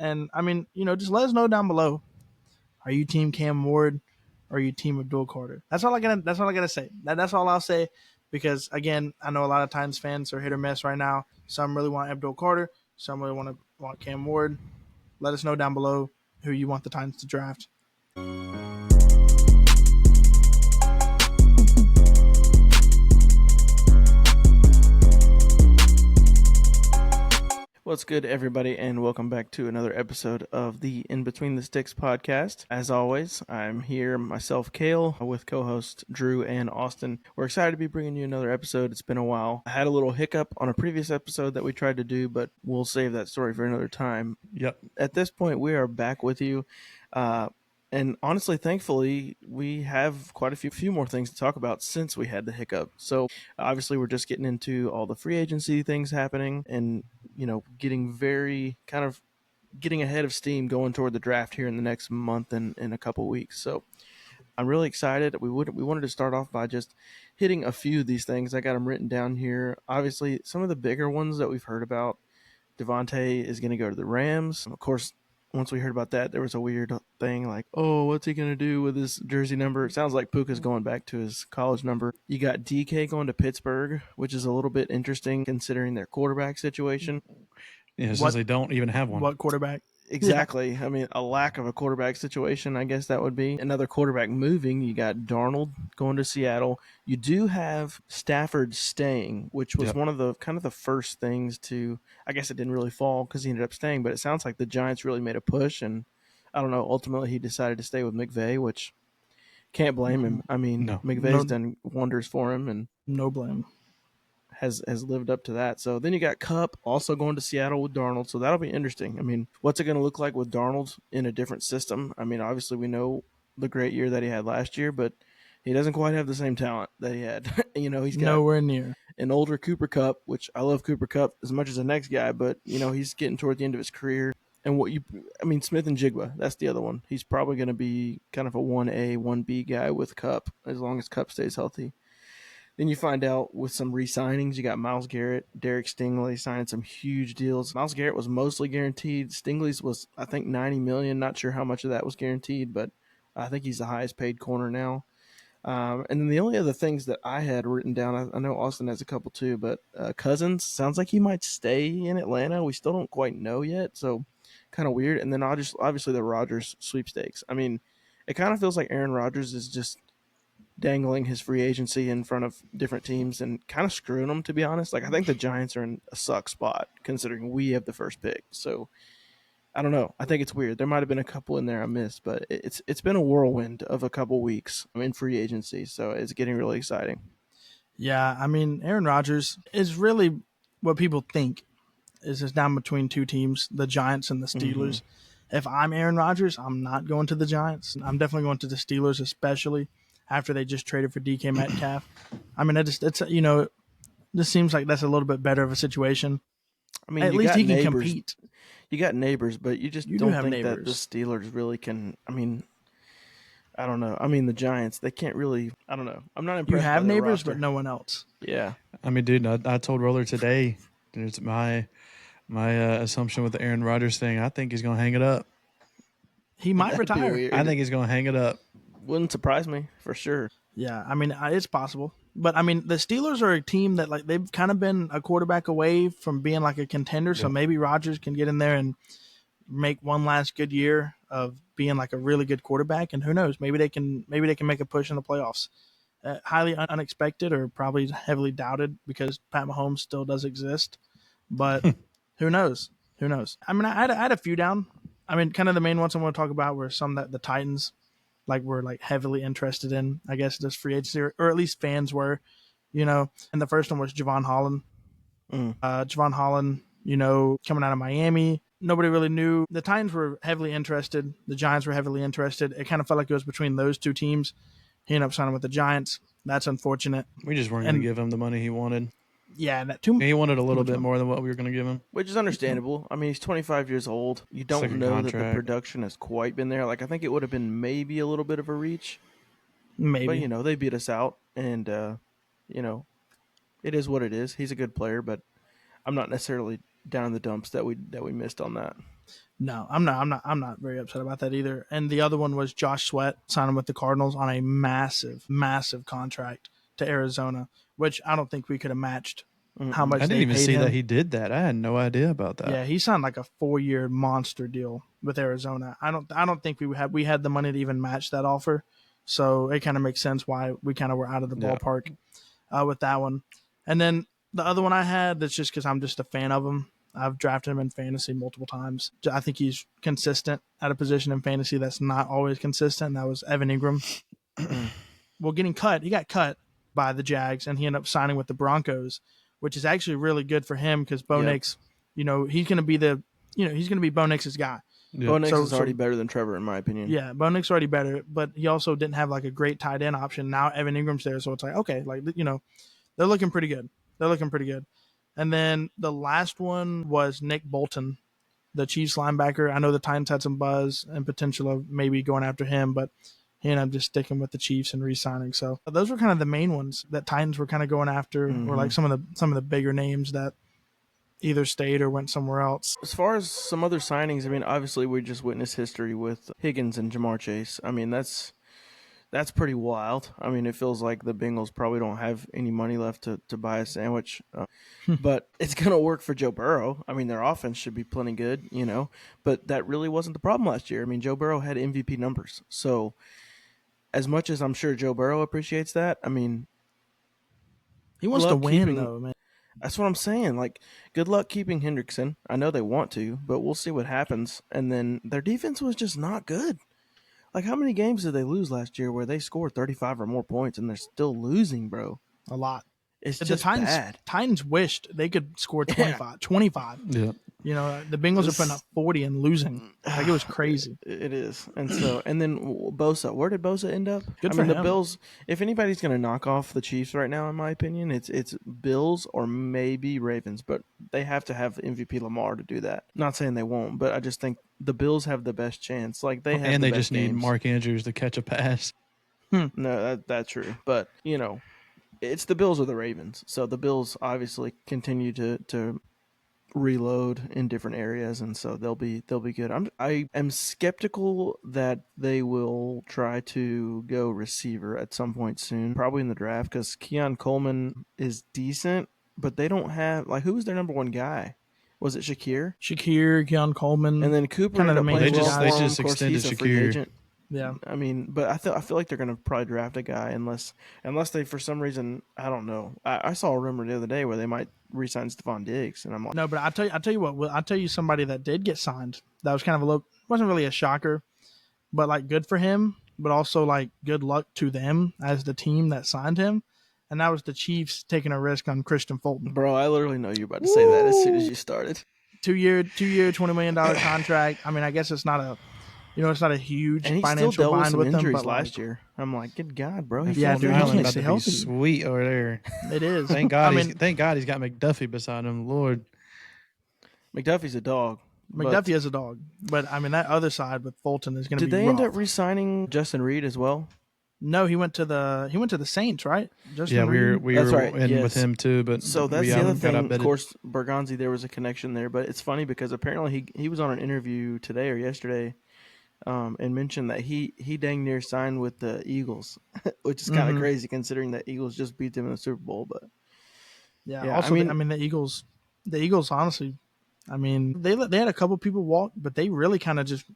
And I mean, just let us know down below. Are you team Cam Ward or are you team Abdul Carter? That's all I gotta say. That's all I'll say because again, I know a lot of Titans fans are hit or miss right now. Some really want Abdul Carter, some really want Cam Ward. Let us know down below who you want the Titans to draft. What's good, everybody, and welcome back to another episode of the In Between the Sticks podcast. As always, I'm here, myself, Kale, with co-host Drew and Austin. We're excited to be bringing you another episode. It's been a while. I had a little hiccup on a previous episode that we tried to do, but we'll save that story for another time. Yep. At this point, we are back with you. And honestly, thankfully, we have quite a few more things to talk about since we had the hiccup. So obviously, we're just getting into all the free agency things happening and, getting getting ahead of steam going toward the draft here in the next month and in a couple weeks. So I'm really excited. We wanted to start off by just hitting a few of these things. I got them written down here. Obviously, some of the bigger ones that we've heard about. Devontae is going to go to the Rams. Of course, once we heard about that, there was a weird thing like, oh, what's he going to do with his jersey number? It sounds like Puka's going back to his college number. You got DK going to Pittsburgh, which is a little bit interesting considering their quarterback situation. Yeah, since they don't even have one. What quarterback? Exactly. Yeah. I mean, a lack of a quarterback situation, I guess that would be. Another quarterback moving. You got Darnold going to Seattle. You do have Stafford staying, which was one of the kind of the first things to, I guess it didn't really fall because he ended up staying, but it sounds like the Giants really made a push. And I don't know, ultimately he decided to stay with McVay, which can't blame him. I mean, McVay's done wonders for him. And no blame. Has lived up to that. So then you got Kupp also going to Seattle with Darnold. So that'll be interesting. I mean, what's it going to look like with Darnold in a different system? I mean, obviously we know the great year that he had last year, but he doesn't quite have the same talent that he had. He's got nowhere near an older Cooper Kupp, which I love Cooper Kupp as much as the next guy, but he's getting toward the end of his career. And Smith and Jigba, that's the other one. He's probably going to be kind of a 1A, 1B guy with Kupp as long as Kupp stays healthy. Then you find out with some re-signings, you got Myles Garrett, Derek Stingley signing some huge deals. Myles Garrett was mostly guaranteed. Stingley's was, I think, $90 million. Not sure how much of that was guaranteed, but I think he's the highest paid corner now. And then the only other things that I had written down, I know Austin has a couple too, but Cousins, sounds like he might stay in Atlanta. We still don't quite know yet, so kind of weird. And then obviously the Rodgers sweepstakes. I mean, it kind of feels like Aaron Rodgers is just dangling his free agency in front of different teams and kind of screwing them, to be honest. Like, I think the Giants are in a suck spot considering we have the first pick. So I don't know. I think it's weird. There might have been a couple in there I missed, but it's been a whirlwind of a couple weeks in free agency. So it's getting really exciting. Yeah, I mean, Aaron Rodgers is really what people think is just down between two teams, the Giants and the Steelers. Mm-hmm. If I'm Aaron Rodgers, I'm not going to the Giants. I'm definitely going to the Steelers, especially after they just traded for DK Metcalf. I mean, this seems like that's a little bit better of a situation. I mean, at least he can compete. You got neighbors, but you don't think that the Steelers really can. I mean, I don't know. I mean, the Giants, they can't really. I don't know. I'm not impressed. You have by their neighbors, roster. but no one else. Yeah. I mean, dude, I told Roller today. It's my assumption with the Aaron Rodgers thing. I think he's going to hang it up. He might retire. I think he's going to hang it up. Wouldn't surprise me for sure. Yeah, I mean, it's possible. But, I mean, the Steelers are a team that, like, they've kind of been a quarterback away from being, like, a contender. So maybe Rodgers can get in there and make one last good year of being, like, a really good quarterback. And who knows? Maybe they can make a push in the playoffs. Highly unexpected or probably heavily doubted because Pat Mahomes still does exist. But who knows? Who knows? I mean, I had a few down. I mean, kind of the main ones I want to talk about were some that the Titans – were heavily interested in, I guess, this free agency, or at least fans were, And the first one was Javon Holland. Javon Holland, coming out of Miami. Nobody really knew. The Titans were heavily interested. The Giants were heavily interested. It kind of felt like it was between those two teams. He ended up signing with the Giants. That's unfortunate. We just weren't going to give him the money he wanted. Yeah, he wanted a little bit more than what we were going to give him, which is understandable. I mean, he's 25 years old. You don't know that the production has quite been there. Like, I think it would have been maybe a little bit of a reach. Maybe, but they beat us out, and it is what it is. He's a good player, but I'm not necessarily down in the dumps that we missed on that. No, I'm not. I'm not very upset about that either. And the other one was Josh Sweat signing with the Cardinals on a massive, massive contract to Arizona, which I don't think we could have matched how I much didn't they even paid see him. that he did that. I had no idea about that. Yeah, he signed like a 4-year monster deal with Arizona. I don't think we had the money to even match that offer. So it kind of makes sense why we kind of were out of the Yeah. ballpark with that one. And then the other one I had, that's just because I'm just a fan of him. I've drafted him in fantasy multiple times. I think he's consistent at a position in fantasy that's not always consistent. And that was Evan Ingram. Well, he got cut by the Jags, and he ended up signing with the Broncos, which is actually really good for him because Bo Nix, he's going to be he's going to be Bo Nix's guy. Bo Nix is already better than Trevor, in my opinion. Yeah, Bo Nix already better, but he also didn't have like a great tight end option. Now Evan Ingram's there, so it's like, okay, like, they're looking pretty good. And then the last one was Nick Bolton, the Chiefs linebacker. I know the Titans had some buzz and potential of maybe going after him, but he ended up just sticking with the Chiefs and re-signing. So those were kind of the main ones that Titans were kind of going after, or like some of the bigger names that either stayed or went somewhere else. As far as some other signings, I mean, obviously we just witnessed history with Higgins and Jamar Chase. I mean, that's pretty wild. I mean, it feels like the Bengals probably don't have any money left to buy a sandwich. But it's going to work for Joe Burrow. I mean, their offense should be plenty good, But that really wasn't the problem last year. I mean, Joe Burrow had MVP numbers. So as much as I'm sure Joe Burrow appreciates that, I mean, he wants to win, though, man. That's what I'm saying. Like, good luck keeping Hendrickson. I know they want to, but we'll see what happens. And then their defense was just not good. Like, how many games did they lose last year where they scored 35 or more points and they're still losing, bro? A lot. It's just bad. Titans wished they could score 25. Yeah. The Bengals are putting up 40 and losing. Like, it was crazy. It is. And so, and then Bosa. Where did Bosa end up? Good for him. The Bills, if anybody's going to knock off the Chiefs right now, in my opinion, it's Bills or maybe Ravens. But they have to have MVP Lamar to do that. Not saying they won't, but I just think the Bills have the best chance. Like, they have and the they best just need games. Mark Andrews to catch a pass. No, that's true. But, it's the Bills or the Ravens. So the Bills obviously continue to reload in different areas, and so they'll be good. I am skeptical that they will try to go receiver at some point soon, probably in the draft, because Keon Coleman is decent, but they don't have, like, who was their number one guy? Was it Shakir? Keon Coleman, and then Cooper kind of the main. They just extended Shakir. Yeah, I mean, but I feel like they're going to probably draft a guy unless they, for some reason, I don't know. I saw a rumor the other day where they might re-sign Stephon Diggs, and I'm like, no, but I'll tell you what. I'll tell you somebody that did get signed. That was kind of wasn't really a shocker, but like good for him, but also like good luck to them as the team that signed him, and that was the Chiefs taking a risk on Christian Fulton. Bro, I literally know you were about to say that as soon as you started. 2-year, $20 million contract. I mean, I guess it's not a. It's not a huge and he financial still dealt with bind some with them. injuries But last year. I'm like, good God, bro. Yeah, dude, he Island can't about stay to be healthy. sweet over there. It is. Thank God. Thank God he's got McDuffie beside him. Lord, McDuffie's a dog. McDuffie is a dog, but I mean that other side with Fulton is going to be. Did they rough. end up re-signing Justin Reed as well? No, he went to the Saints, right? Justin Reed. we That's were right, in yes. with him too. But so that's the other thing. Of course, Bergonzi, there was a connection there, but it's funny because apparently he was on an interview today or yesterday. And mentioned that he dang near signed with the Eagles, which is kind of crazy considering that Eagles just beat them in the Super Bowl. But yeah also, I mean the Eagles honestly, I mean they had a couple people walk, but they really kind of just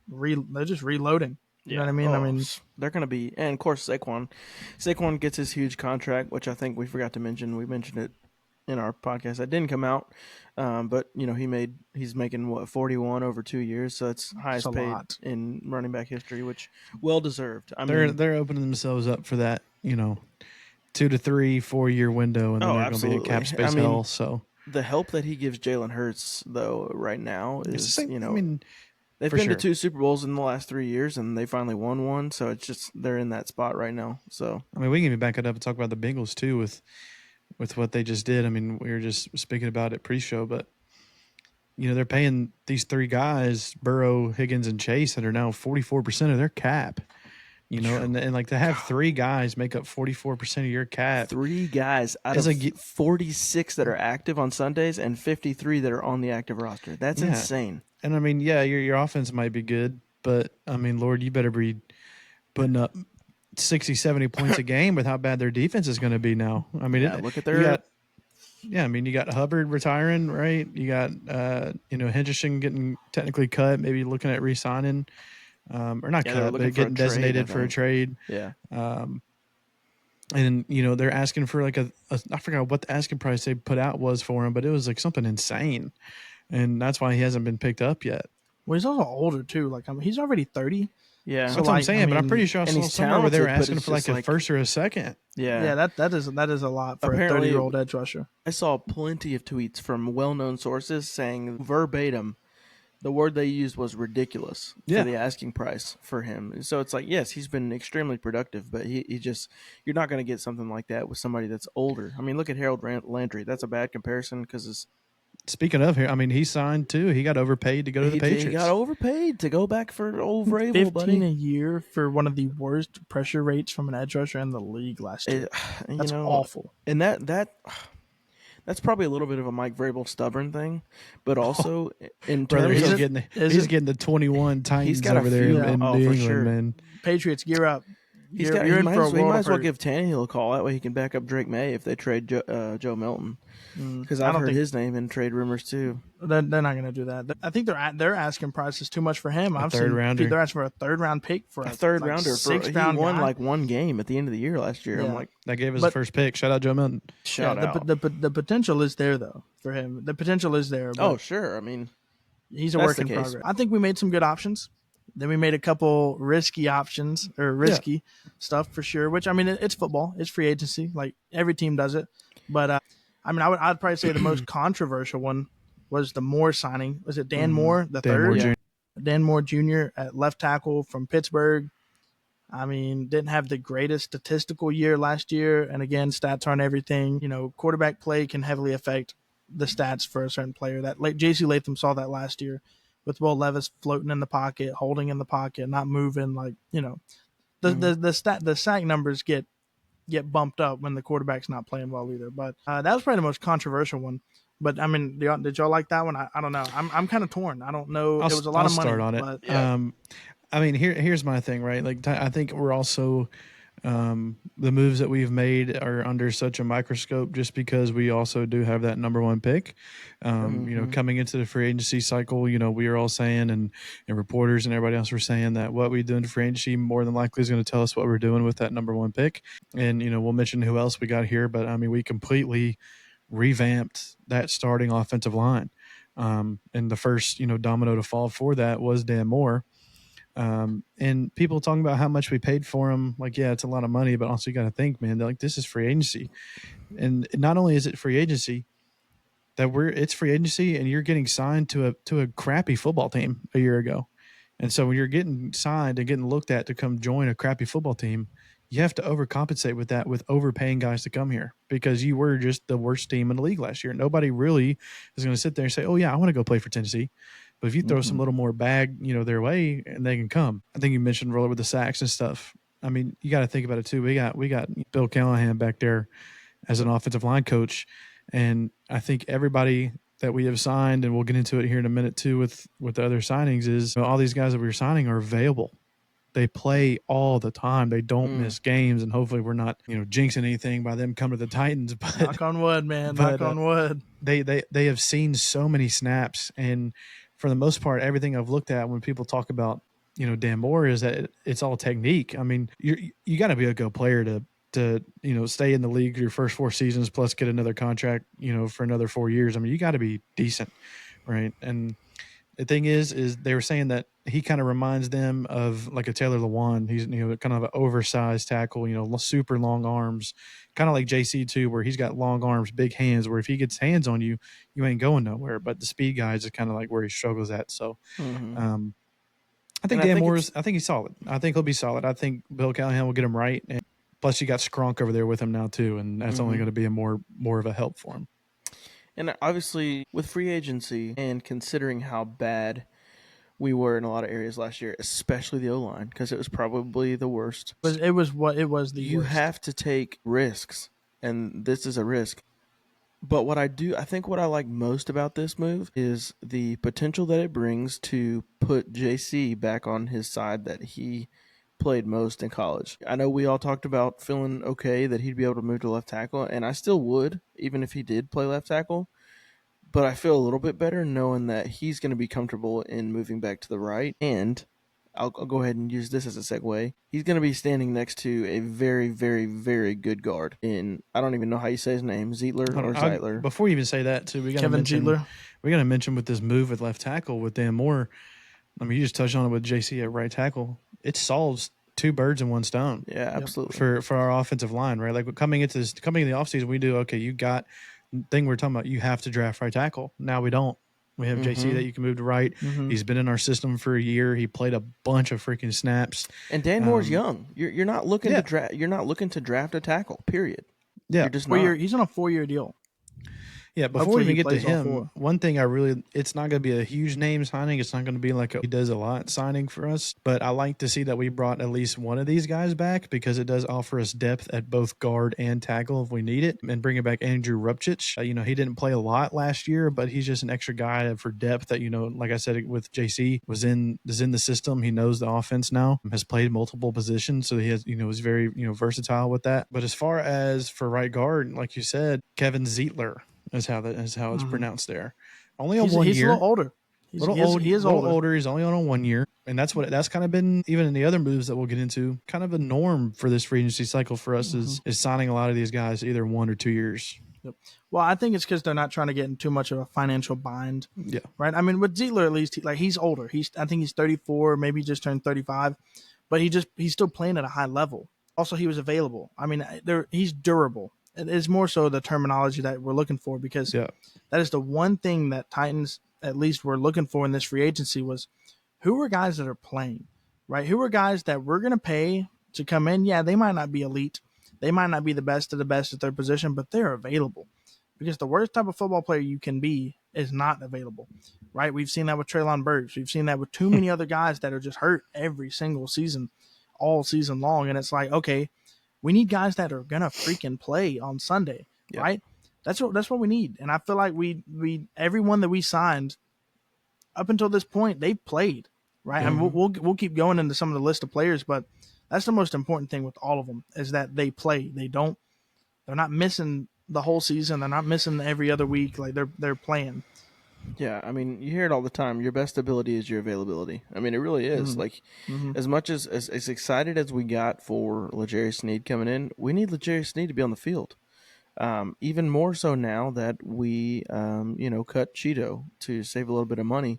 they're just reloading. You know what I mean? I mean they're going to be, and of course Saquon gets his huge contract, which I think we forgot to mention. We mentioned it in our podcast that didn't come out. But he's making what 41 over 2 years, so it's highest paid in running back history, which well deserved. I mean, they're opening themselves up for that 2 to 3 4-year window, and then they're going to be in cap space hell. So the help that he gives Jalen Hurts though right now is I mean, they've been to 2 Super Bowls in the last 3 years, and they finally won one, so it's just they're in that spot right now. So I mean, we can even back it up and talk about the Bengals too with what they just did. I mean, we were just speaking about it pre-show, but they're paying these 3 guys, Burrow, Higgins, and Chase, that are now 44% of their cap. And like to have 3 guys make up 44% of your cap. 3 guys out of 46 that are active on Sundays and 53 that are on the active roster. That's insane. And I mean, yeah, your offense might be good, but I mean, Lord, you better be putting up 60, 70 points a game with how bad their defense is going to be now. I mean, Yeah, look at you their got, yeah, I mean, you got Hubbard retiring, right? You got, Henderson getting technically cut, maybe looking at re-signing, or not yeah, they're cut, looking but for a getting trade, I designated for a think. trade. Yeah. And they're asking for like I forgot what the asking price they put out was for him, but it was like something insane, and that's why he hasn't been picked up yet. Well, he's also older too. Like, I mean, he's already 30. Yeah. So That's what I'm like, saying, I but I'm pretty mean, sure I and saw he's somewhere where they were talented, but asking it's for like just a like first or a second. yeah. that is a lot for a Apparently, 30-year-old edge rusher. I saw plenty of tweets from well-known sources saying verbatim the word they used was ridiculous for Yeah. the asking price for him. So it's like, yes, he's been extremely productive, but he just, you're not going to get something like that with somebody that's older. I mean, look at Harold Landry. That's a bad comparison because Speaking of here, I mean, he signed too. He got overpaid to go to the Patriots. he got overpaid to go back for old Vrabel, 15 buddy. a year for one of the worst pressure rates from an edge rusher in the league last year. That's awful. And that's probably a little bit of a Mike Vrabel stubborn thing, but also in Brother, terms he's of getting the 21 Titans got a over there few- in oh, New for England, sure. man. Patriots, gear up. he You're in might for a as, he world might of as well hurt. give Tannehill a call. That way he can back up Drake May if they trade Joe Milton. Because I I've don't heard think his name in trade rumors too. they're not going to do that. I think their asking price is too much for him. I've third seen rounder. they're asking for a third-round pick for A third like, rounder. Sixth He round won guy. like one game at the end of the year last year. Yeah. I'm like, That gave us But- the first pick. Shout out Joe Milton. shout out. The potential is there though for him. The potential is there. But Oh, sure. I mean, he's a that's work the in case. progress. I think we made some good options. Then we made a couple risky options or risky stuff for sure. Which I mean, it's football. It's free agency. Like every team does it. But I mean, I'd probably say the most controversial one was the Moore signing. Was it Dan Moore, the Dan third? Moore Yeah. Dan Moore Jr. at left tackle from Pittsburgh. I mean, didn't have the greatest statistical year last year. And again, stats aren't everything. Quarterback play can heavily affect the stats for a certain player. That like J.C. Latham saw that last year with Will Levis floating in the pocket, holding in the pocket, not moving. Like the sack numbers get bumped up when the quarterback's not playing well either. But that was probably the most controversial one. But I mean, did y'all like that one? I don't know. I'm kind of torn. I don't know. It was a lot I'll of money. start on it. But, I mean, here's my thing, right? Like, I think we're also the moves that we've made are under such a microscope just because we also do have that number one pick. Coming into the free agency cycle, we are all saying, and reporters and everybody else were saying that what we do in free agency more than likely is going to tell us what we're doing with that number one pick. And, we'll mention who else we got here, but I mean, we completely revamped that starting offensive line. And the first, domino to fall for that was Dan Moore. And people talking about how much we paid for him, like, yeah, it's a lot of money, but also you got to think, man, like this is free agency. And not only is it free agency, it's free agency and you're getting signed to a crappy football team a year ago. And so when you're getting signed and getting looked at to come join a crappy football team, you have to overcompensate with that, with overpaying guys to come here because you were just the worst team in the league last year. Nobody really is going to sit there and say, oh yeah, I want to go play for Tennessee. But if you throw some little more bag, their way, and they can come. I think you mentioned roller with the sacks and stuff. I mean, you got to think about it too. We got Bill Callahan back there as an offensive line coach, and I think everybody that we have signed, and we'll get into it here in a minute too with the other signings, is all these guys that we're signing are available. They play all the time. They don't miss games, and hopefully we're not jinxing anything by them coming to the Titans. But knock on wood, man. Knock on wood. They have seen so many snaps, and for the most part, everything I've looked at when people talk about Dan Moore is that it's all technique. I mean, you got to be a good player to stay in the league your first 4 seasons plus get another contract for another 4 years. I mean, you got to be decent, right? And the thing is they were saying that he kind of reminds them of like a Taylor Lewan. He's kind of an oversized tackle, super long arms, kind of like JC too, where he's got long arms, big hands. Where if he gets hands on you, you ain't going nowhere. But the speed guys is kind of like where he struggles at. So, I think Dan Moore's. I think he's solid. I think he'll be solid. I think Bill Callahan will get him right. And plus, you got Skronk over there with him now too, and that's only going to be a more of a help for him. And obviously, with free agency and considering how bad we were in a lot of areas last year, especially the O-line, because it was probably the worst. It was the You worst. have to take risks, and this is a risk. But I think what I like most about this move is the potential that it brings to put JC back on his side that he played most in college. I know we all talked about feeling okay that he'd be able to move to left tackle, and I still would, even if he did play left tackle. But I feel a little bit better knowing that he's going to be comfortable in moving back to the right. And I'll go ahead and use this as a segue. He's going to be standing next to a very, very, very good guard in, I don't even know how you say his name, Zeitler or Zeitler. Before you even say that, too, Kevin Jeetler. we got to mention with this move with left tackle with Dan Moore. I mean, you just touched on it with JC at right tackle. It solves two birds in one stone. Yeah, absolutely. For our offensive line, right? Like coming into the offseason, we do okay. You got thing we're talking about. You have to draft right tackle. Now we don't. We have JC that you can move to right. He's been in our system for a year. He played a bunch of freaking snaps. And Dan Moore's young. You're not looking to draft. You're not looking to draft a tackle. Period. Yeah, you're just not. He's on a 4-year deal. Yeah, before Hopefully we even he get to plays all him, four. one thing it's not going to be a huge name signing. It's not going to be like he does a lot signing for us. But I like to see that we brought at least one of these guys back because it does offer us depth at both guard and tackle if we need it. And bringing back Andrew Rupchich. He didn't play a lot last year, but he's just an extra guy for depth that, like I said, with JC, is in the system. He knows the offense now, has played multiple positions. So he has, is very, versatile with that. But as far as for right guard, like you said, Kevin Zeitler is how it's pronounced there. Only on 1 year. He's a little older. He is older. He's only on a 1 year, and that's kind of been, even in the other moves that we'll get into, kind of a norm for this free agency cycle for us is signing a lot of these guys either 1 or 2 years. Yep. Well, I think it's because they're not trying to get in too much of a financial bind. Yeah. Right. I mean, with Zeitler, at least he's older. I think he's 34, maybe just turned 35, but he's still playing at a high level. Also, he was available. I mean, he's durable. It is more so the terminology that we're looking for because that is the one thing that Titans at least were looking for in this free agency was who are guys that are playing, right? Who are guys that we're going to pay to come in? Yeah, they might not be elite. They might not be the best of the best at their position, but they're available because the worst type of football player you can be is not available, right? We've seen that with Treylon Burks. We've seen that with too many other guys that are just hurt every single season, all season long. And it's like, okay, we need guys that are gonna freaking play on Sunday, right? That's what we need. And I feel like we everyone that we signed up until this point, they've played, right? Mm-hmm. And we'll keep going into some of the list of players, but that's the most important thing with all of them is that they play. They're not missing the whole season. They're not missing every other week. Like they're playing. Yeah, I mean, you hear it all the time. Your best ability is your availability. I mean, it really is. Like, as much as excited as we got for L'Jarius Sneed coming in, we need L'Jarius Sneed to be on the field. Even more so now that we, cut Cheeto to save a little bit of money.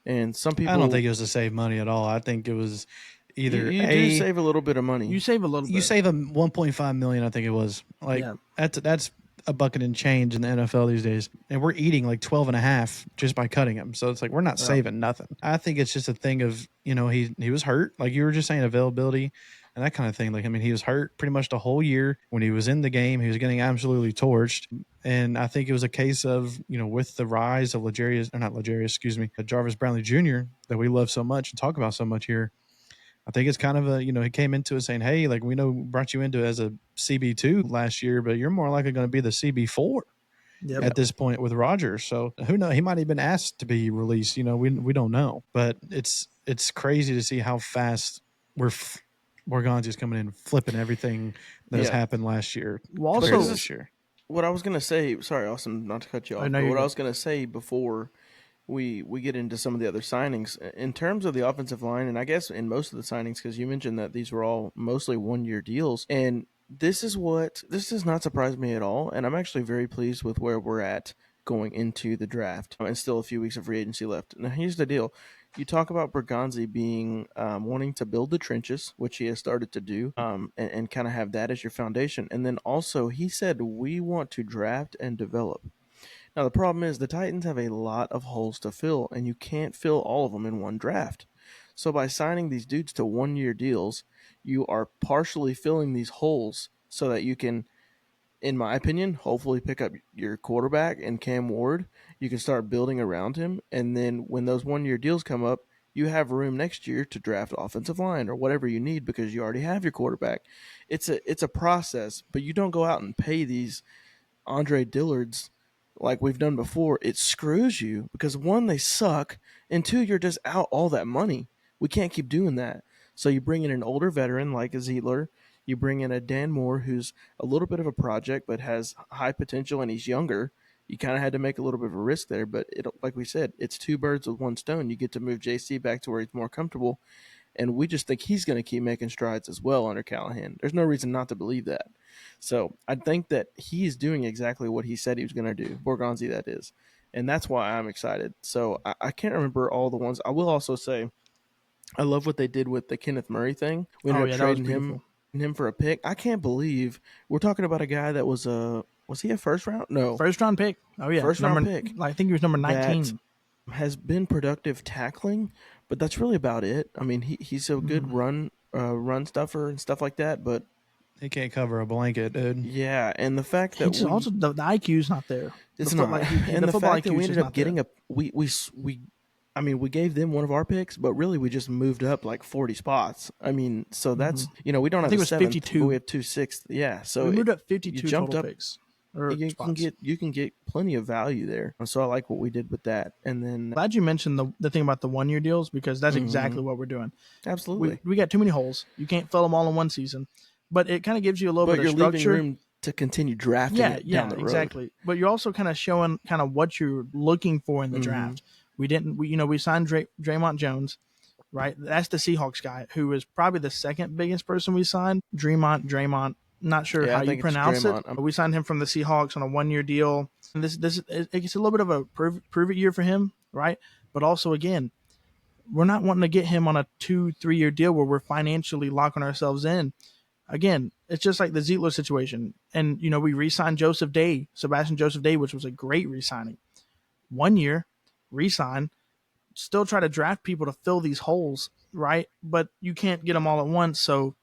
And some people, I don't think it was to save money at all. I think it was either you do save a little bit of money. You save a little bit. You save them $1.5 million. I think it was that's a bucket and change in the NFL these days, and we're eating like 12 and a half just by cutting him. So it's like we're not saving nothing. I think it's just a thing of he was hurt, like you were just saying, availability and that kind of thing. Like I mean, he was hurt pretty much the whole year. When he was in the game, he was getting absolutely torched. And I think it was a case of with the rise of Jarvis Brownlee Jr. that we love so much and talk about so much here. I think it's kind of he came into it saying, hey, like we brought you into as a CB2 last year, but you're more likely going to be the CB4 at this point with Rodgers. So who knows? He might have been asked to be released. We don't know, but it's crazy to see how fast Borgonzi's coming in, flipping everything that has happened last year. Well, also this year. What I was going to say, sorry, Austin, not to cut you off, but what I was going to say before we get into some of the other signings in terms of the offensive line, and I guess in most of the signings, because you mentioned that these were all mostly 1 year deals, and this does not surprise me at all, and I'm actually very pleased with where we're at going into the draft, and still a few weeks of free agency left. Now here's the deal. You talk about Bergonzi being wanting to build the trenches, which he has started to do, and kind of have that as your foundation. And then also he said, we want to draft and develop. Now, the problem is the Titans have a lot of holes to fill, and you can't fill all of them in one draft. So by signing these dudes to 1 year deals, you are partially filling these holes so that you can, in my opinion, hopefully pick up your quarterback and Cam Ward. You can start building around him, and then when those 1 year deals come up, you have room next year to draft offensive line or whatever you need because you already have your quarterback. It's a process, but you don't go out and pay these Andre Dillards like we've done before, it screws you because one, they suck, and two, you're just out all that money. We can't keep doing that. So you bring in an older veteran like a Zietler, you bring in a Dan Moore who's a little bit of a project but has high potential and he's younger. You kind of had to make a little bit of a risk there, but like we said, it's two birds with one stone. You get to move JC back to where he's more comfortable, and we just think he's going to keep making strides as well under Callahan. There's no reason not to believe that. So I think that he's doing exactly what he said he was going to do, Borgonzi that is, and that's why I'm excited. So I can't remember all the ones. I will also say I love what they did with the Kenneth Murray thing. We ended up trading him for a pick. I can't believe we're talking about a guy that was he a first round? No. First round pick. Oh yeah. First round pick. I think he was number 19. Has been productive tackling, but that's really about it. I mean, he's a good run stuffer and stuff like that, but he can't cover a blanket, dude. Yeah, and the fact that also the IQ's not there. It's not. And the fact that we ended up getting we we gave them one of our picks, but really we just moved up like 40 spots. I mean, so that's we don't have I think it was 52. We have 2 6th. Yeah, so we moved up 52 you jumped total up, picks. You can get plenty of value there. So I like what we did with that. And then glad you mentioned the thing about the 1 year deals because that's exactly what we're doing. Absolutely, we got too many holes. You can't fill them all in one season, but it kind of gives you a little bit of structure. But you're leaving room to continue drafting. Down the road. Exactly. But you're also kind of showing kind of what you're looking for in the draft. We signed Draymond Jones, right? That's the Seahawks guy who is probably the second biggest person we signed. Draymond. Not sure how you pronounce it. But we signed him from the Seahawks on a 1 year deal. And it's a little bit of a prove it year for him, right? But also, again, we're not wanting to get him on a 2-3 year deal where we're financially locking ourselves in. Again, it's just like the Zietler situation. And, we re-signed Sebastian Joseph Day, which was a great re-signing. 1 year, re-sign, still try to draft people to fill these holes, right? But you can't get them all at once, so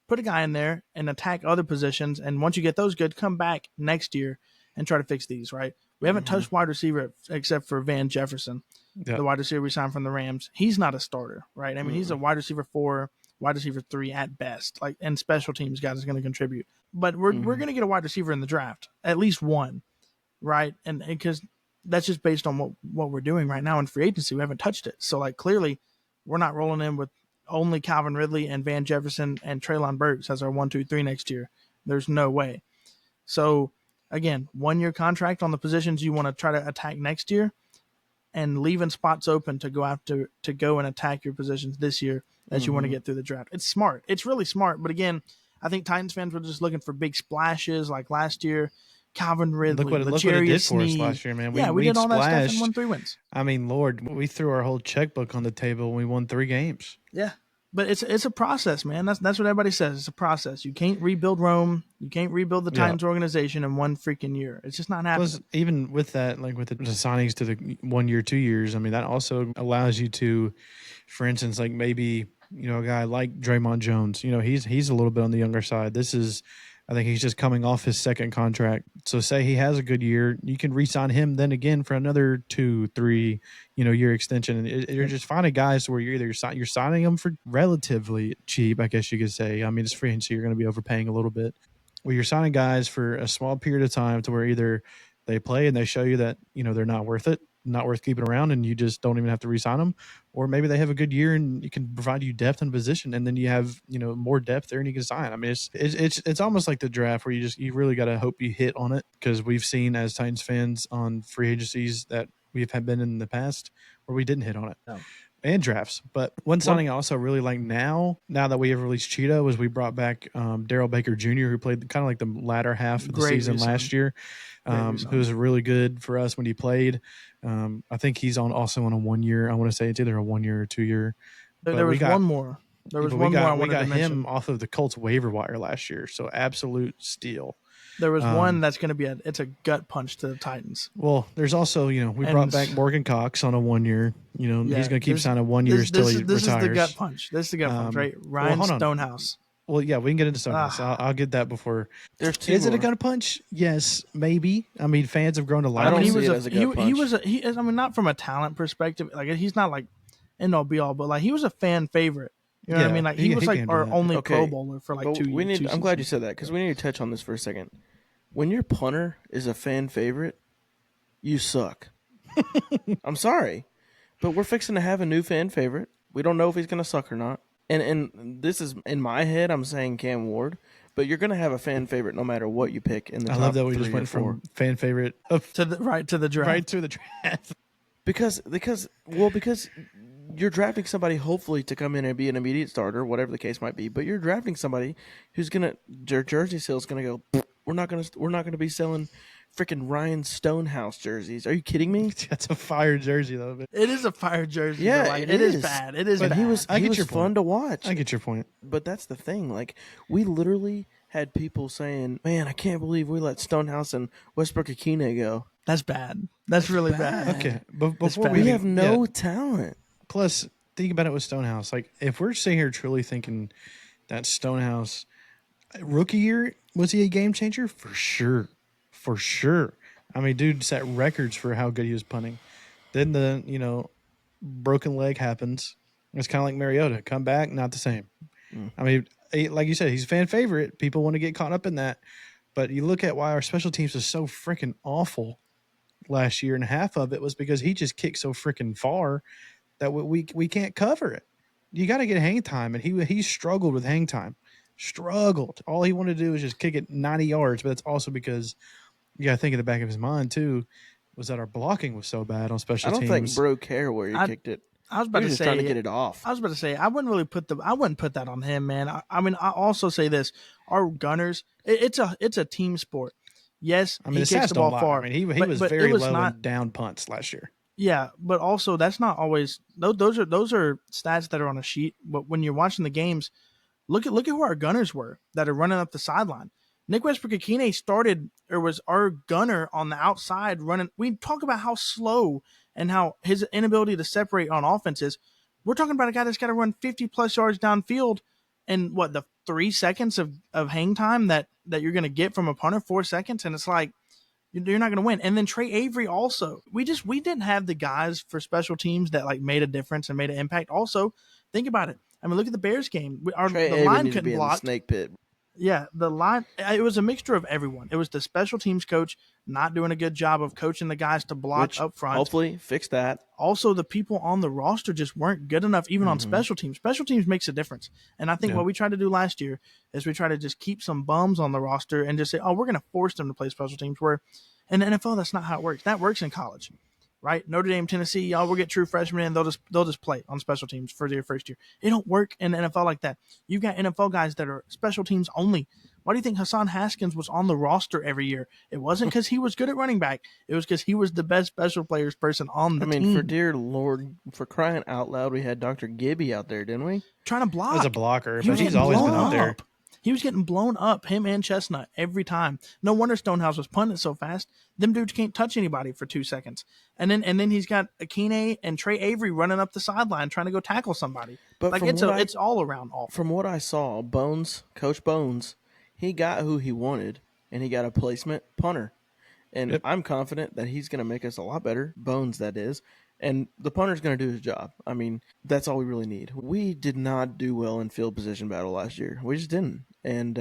put a guy in there and attack other positions, and once you get those good, come back next year and try to fix these, right? We haven't touched wide receiver except for Van Jefferson, the wide receiver we signed from the Rams. He's not a starter, right? I mean, he's a wide receiver 4, wide receiver 3 at best, and special teams guys is going to contribute. But we're going to get a wide receiver in the draft, at least one, right? And because that's just based on what we're doing right now in free agency. We haven't touched it. So, clearly we're not rolling in with only Calvin Ridley and Van Jefferson and Treylon Burks as our 1, 2, 3 next year. There's no way. So, again, 1 year contract on the positions you want to try to attack next year and leaving spots open to go and attack your positions this year as you want to get through the draft. It's smart. It's really smart. But again, I think Titans fans were just looking for big splashes like last year. Calvin Ridley, look what it did for us last year, man. We did all that stuff and won 3 wins. I mean, Lord, we threw our whole checkbook on the table and we won 3 games. Yeah, but it's a process, man. That's what everybody says. It's a process. You can't rebuild Rome. You can't rebuild the Titans organization in 1 freaking year. It's just not happening. Plus, even with that, like with the signings to the 1 year, 2 years, I mean, that also allows you to, for instance, like maybe a guy like Draymond Jones. He's a little bit on the younger side. I think he's just coming off his second contract. So say he has a good year, you can re-sign him then again for another 2-3, year extension. And you're just finding guys where you're signing them for relatively cheap, I guess you could say. I mean, it's free, so you're going to be overpaying a little bit. Well, you're signing guys for a small period of time to where either they play and they show you that, they're not worth it, not worth keeping around, and you just don't even have to re-sign them, or maybe they have a good year and you can provide you depth in position, and then you have more depth there and you can sign. I mean, it's almost like the draft where you really got to hope you hit on it, because we've seen as Titans fans on free agencies that we've been in the past where we didn't hit on it. No. And drafts. But one signing I also really like now that we have released Cheetah was we brought back Daryl Baker Jr., who played kind of like the latter half of the season last year, who was really good for us when he played. I think he's also on a 1 year. I want to say it's either a 1 year or 2 year. There was one more. There was one more. We got him off of the Colts waiver wire last year, so absolute steal. There was one that's going to be it's a gut punch to the Titans. Well, there's also, we brought back Morgan Cox on a 1 year. He's going to keep signing 1 year till he retires. This is the gut punch. This is the gut punch, right? Ryan Stonehouse. Well, yeah, we can get into Stonehouse. I'll get that before. There's 2 Is more. it a gut punch? Yes, maybe. I mean, fans have grown to like him. I don't he see was it as a gut punch. I mean, not from a talent perspective. Like, he's not like end all be all, but like he was a fan favorite. You know what I mean? Like he was like our only Pro Bowler for like 2 years. I'm glad you said that, because we need to touch on this for a second. When your punter is a fan favorite, you suck. I'm sorry, but we're fixing to have a new fan favorite. We don't know if he's going to suck or not. And this is, in my head, I'm saying Cam Ward, but you're going to have a fan favorite no matter what you pick in the top I love that we 3 just or went 4. from fan favorite of to the draft. right to the draft. Because you're drafting somebody hopefully to come in and be an immediate starter, whatever the case might be. But you're drafting somebody who's their jersey sales gonna go. We're not gonna be selling freaking Ryan Stonehouse jerseys. Are you kidding me? That's a fire jersey though. But It is a fire jersey. Yeah, but, like, it it is is. bad. It is But bad. he was I get your fun point. to watch. I get your point. But that's the thing. Like, we literally had people saying, "Man, I can't believe we let Stonehouse and Westbrook-Akine go." That's bad. That's really bad. Okay, but before bad. We we have no talent. Plus, think about it with Stonehouse. Like, if we're sitting here truly thinking that Stonehouse rookie year, was he a game changer? For sure. For sure. I mean, dude set records for how good he was punting. Then the, broken leg happens. It's kind of like Mariota. Come back, not the same. I mean, like you said, he's a fan favorite. People want to get caught up in that. But you look at why our special teams was so freaking awful last year, and half of it was because he just kicked so freaking far that we can't cover it. You got to get hang time, and he struggled with hang time. Struggled. All he wanted to do was just kick it 90 yards, but that's also because you got to think in the back of his mind too was that our blocking was so bad on special I don't teams. think Bro care where you kicked it. I was about He to was say just trying to get it off. I was about to say I wouldn't put that on him, man. I mean, I also say this: our gunners, it's a team sport. Yes, I mean, he the kicks stats the don't ball lie. far. I mean, he but was it very was low not, in down punts last year. Yeah, but also that's not always those are stats that are on a sheet. But when you're watching the games, look at who our gunners were that are running up the sideline. Nick Westbrook-Akine started or was our gunner on the outside running. We talk about how slow and how his inability to separate on offense is. We're talking about a guy that's got to run 50 plus yards downfield in the 3 seconds of hang time that you're going to get from a punter, 4 seconds. And it's like, you're not going to win. And then Trey Avery also. We didn't have the guys for special teams that like made a difference and made an impact. Also, think about it. I mean, look at the Bears game. Trey The Avery line needs to be couldn't in the block. snake pit. Yeah, the line. It was a mixture of everyone. It was the special teams coach not doing a good job of coaching the guys to block up front. Hopefully, fix that. Also, the people on the roster just weren't good enough, even on special teams. Special teams makes a difference. And I think what we tried to do last year is we tried to just keep some bums on the roster and just say, oh, we're going to force them to play special teams. Where in the NFL, that's not how it works. That works in college, right? Notre Dame, Tennessee, y'all will get true freshmen in. They'll just play on special teams for their first year. It don't work in the NFL like that. You've got NFL guys that are special teams only. Why do you think Hassan Haskins was on the roster every year? It wasn't because he was good at running back. It was because he was the best special players person on the team. For dear Lord, for crying out loud, we had Dr. Gibby out there, didn't we? Trying to block. As a blocker, He but was he's getting always been blown out there. up. He was getting blown up, him and Chestnut, every time. No wonder Stonehouse was punting so fast. Them dudes can't touch anybody for 2 seconds. And then he's got Akine and Trey Avery running up the sideline trying to go tackle somebody. But like it's all around awful. From what I saw, Coach Bones, he got who he wanted, and he got a placement punter. And I'm confident that he's going to make us a lot better, Bones that is, and the punter's going to do his job. I mean, that's all we really need. We did not do well in field position battle last year. We just didn't. And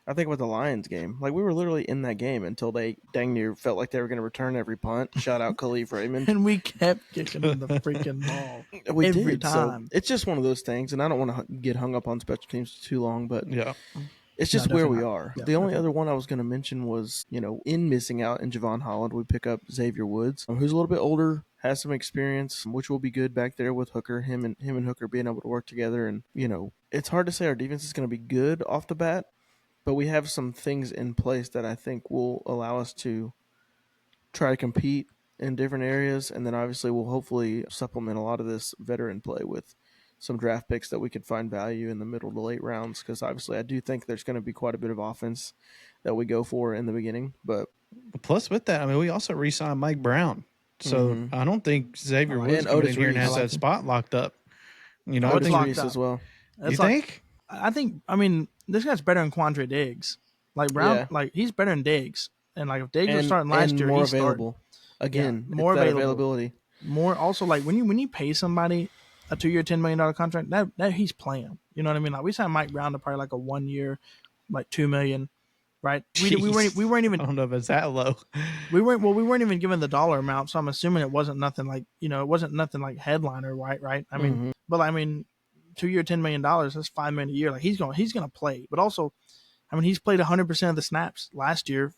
I think with the Lions game, like we were literally in that game until they dang near felt like they were going to return every punt. Shout out Khalif Raymond. And we kept kicking the freaking ball We every did. time. So it's just one of those things, and I don't want to get hung up on special teams too long, but Yeah. it's just where we are. Yeah, the only other one I was going to mention was, in missing out in Javon Holland, we pick up Xavier Woods, who's a little bit older, has some experience, which will be good back there with Hooker, him and Hooker being able to work together. And, it's hard to say our defense is going to be good off the bat, but we have some things in place that I think will allow us to try to compete in different areas. And then obviously we'll hopefully supplement a lot of this veteran play with some draft picks that we could find value in the middle to late rounds, because obviously I do think there's going to be quite a bit of offense that we go for in the beginning. But plus with that, I mean, we also re-signed Mike Brown, so I don't think Xavier Woods and coming Otis in here and Reese. has that spot locked up. I Otis think Reese as well. you think? I think. I mean, this guy's better than Quandre Diggs. Like Brown, Yeah. like he's better than Diggs. And like if Diggs was And, starting last and year, more he's available. Again, Yeah, more it's that available. availability. more. Also, like when you pay somebody a 2-year, $10 million contract, that he's playing. You know what I mean? Like we signed Mike Brown to probably like a 1 year, like $2 million, right? Jeez. We weren't I even don't know if it's that low. we weren't even given the dollar amount, so I'm assuming it wasn't nothing like it wasn't nothing like headliner, right? I mean, Mhm. but I mean, 2 year $10 million, that's $5 million a year. Like he's gonna play, but also, I mean, he's played 100% of the snaps last year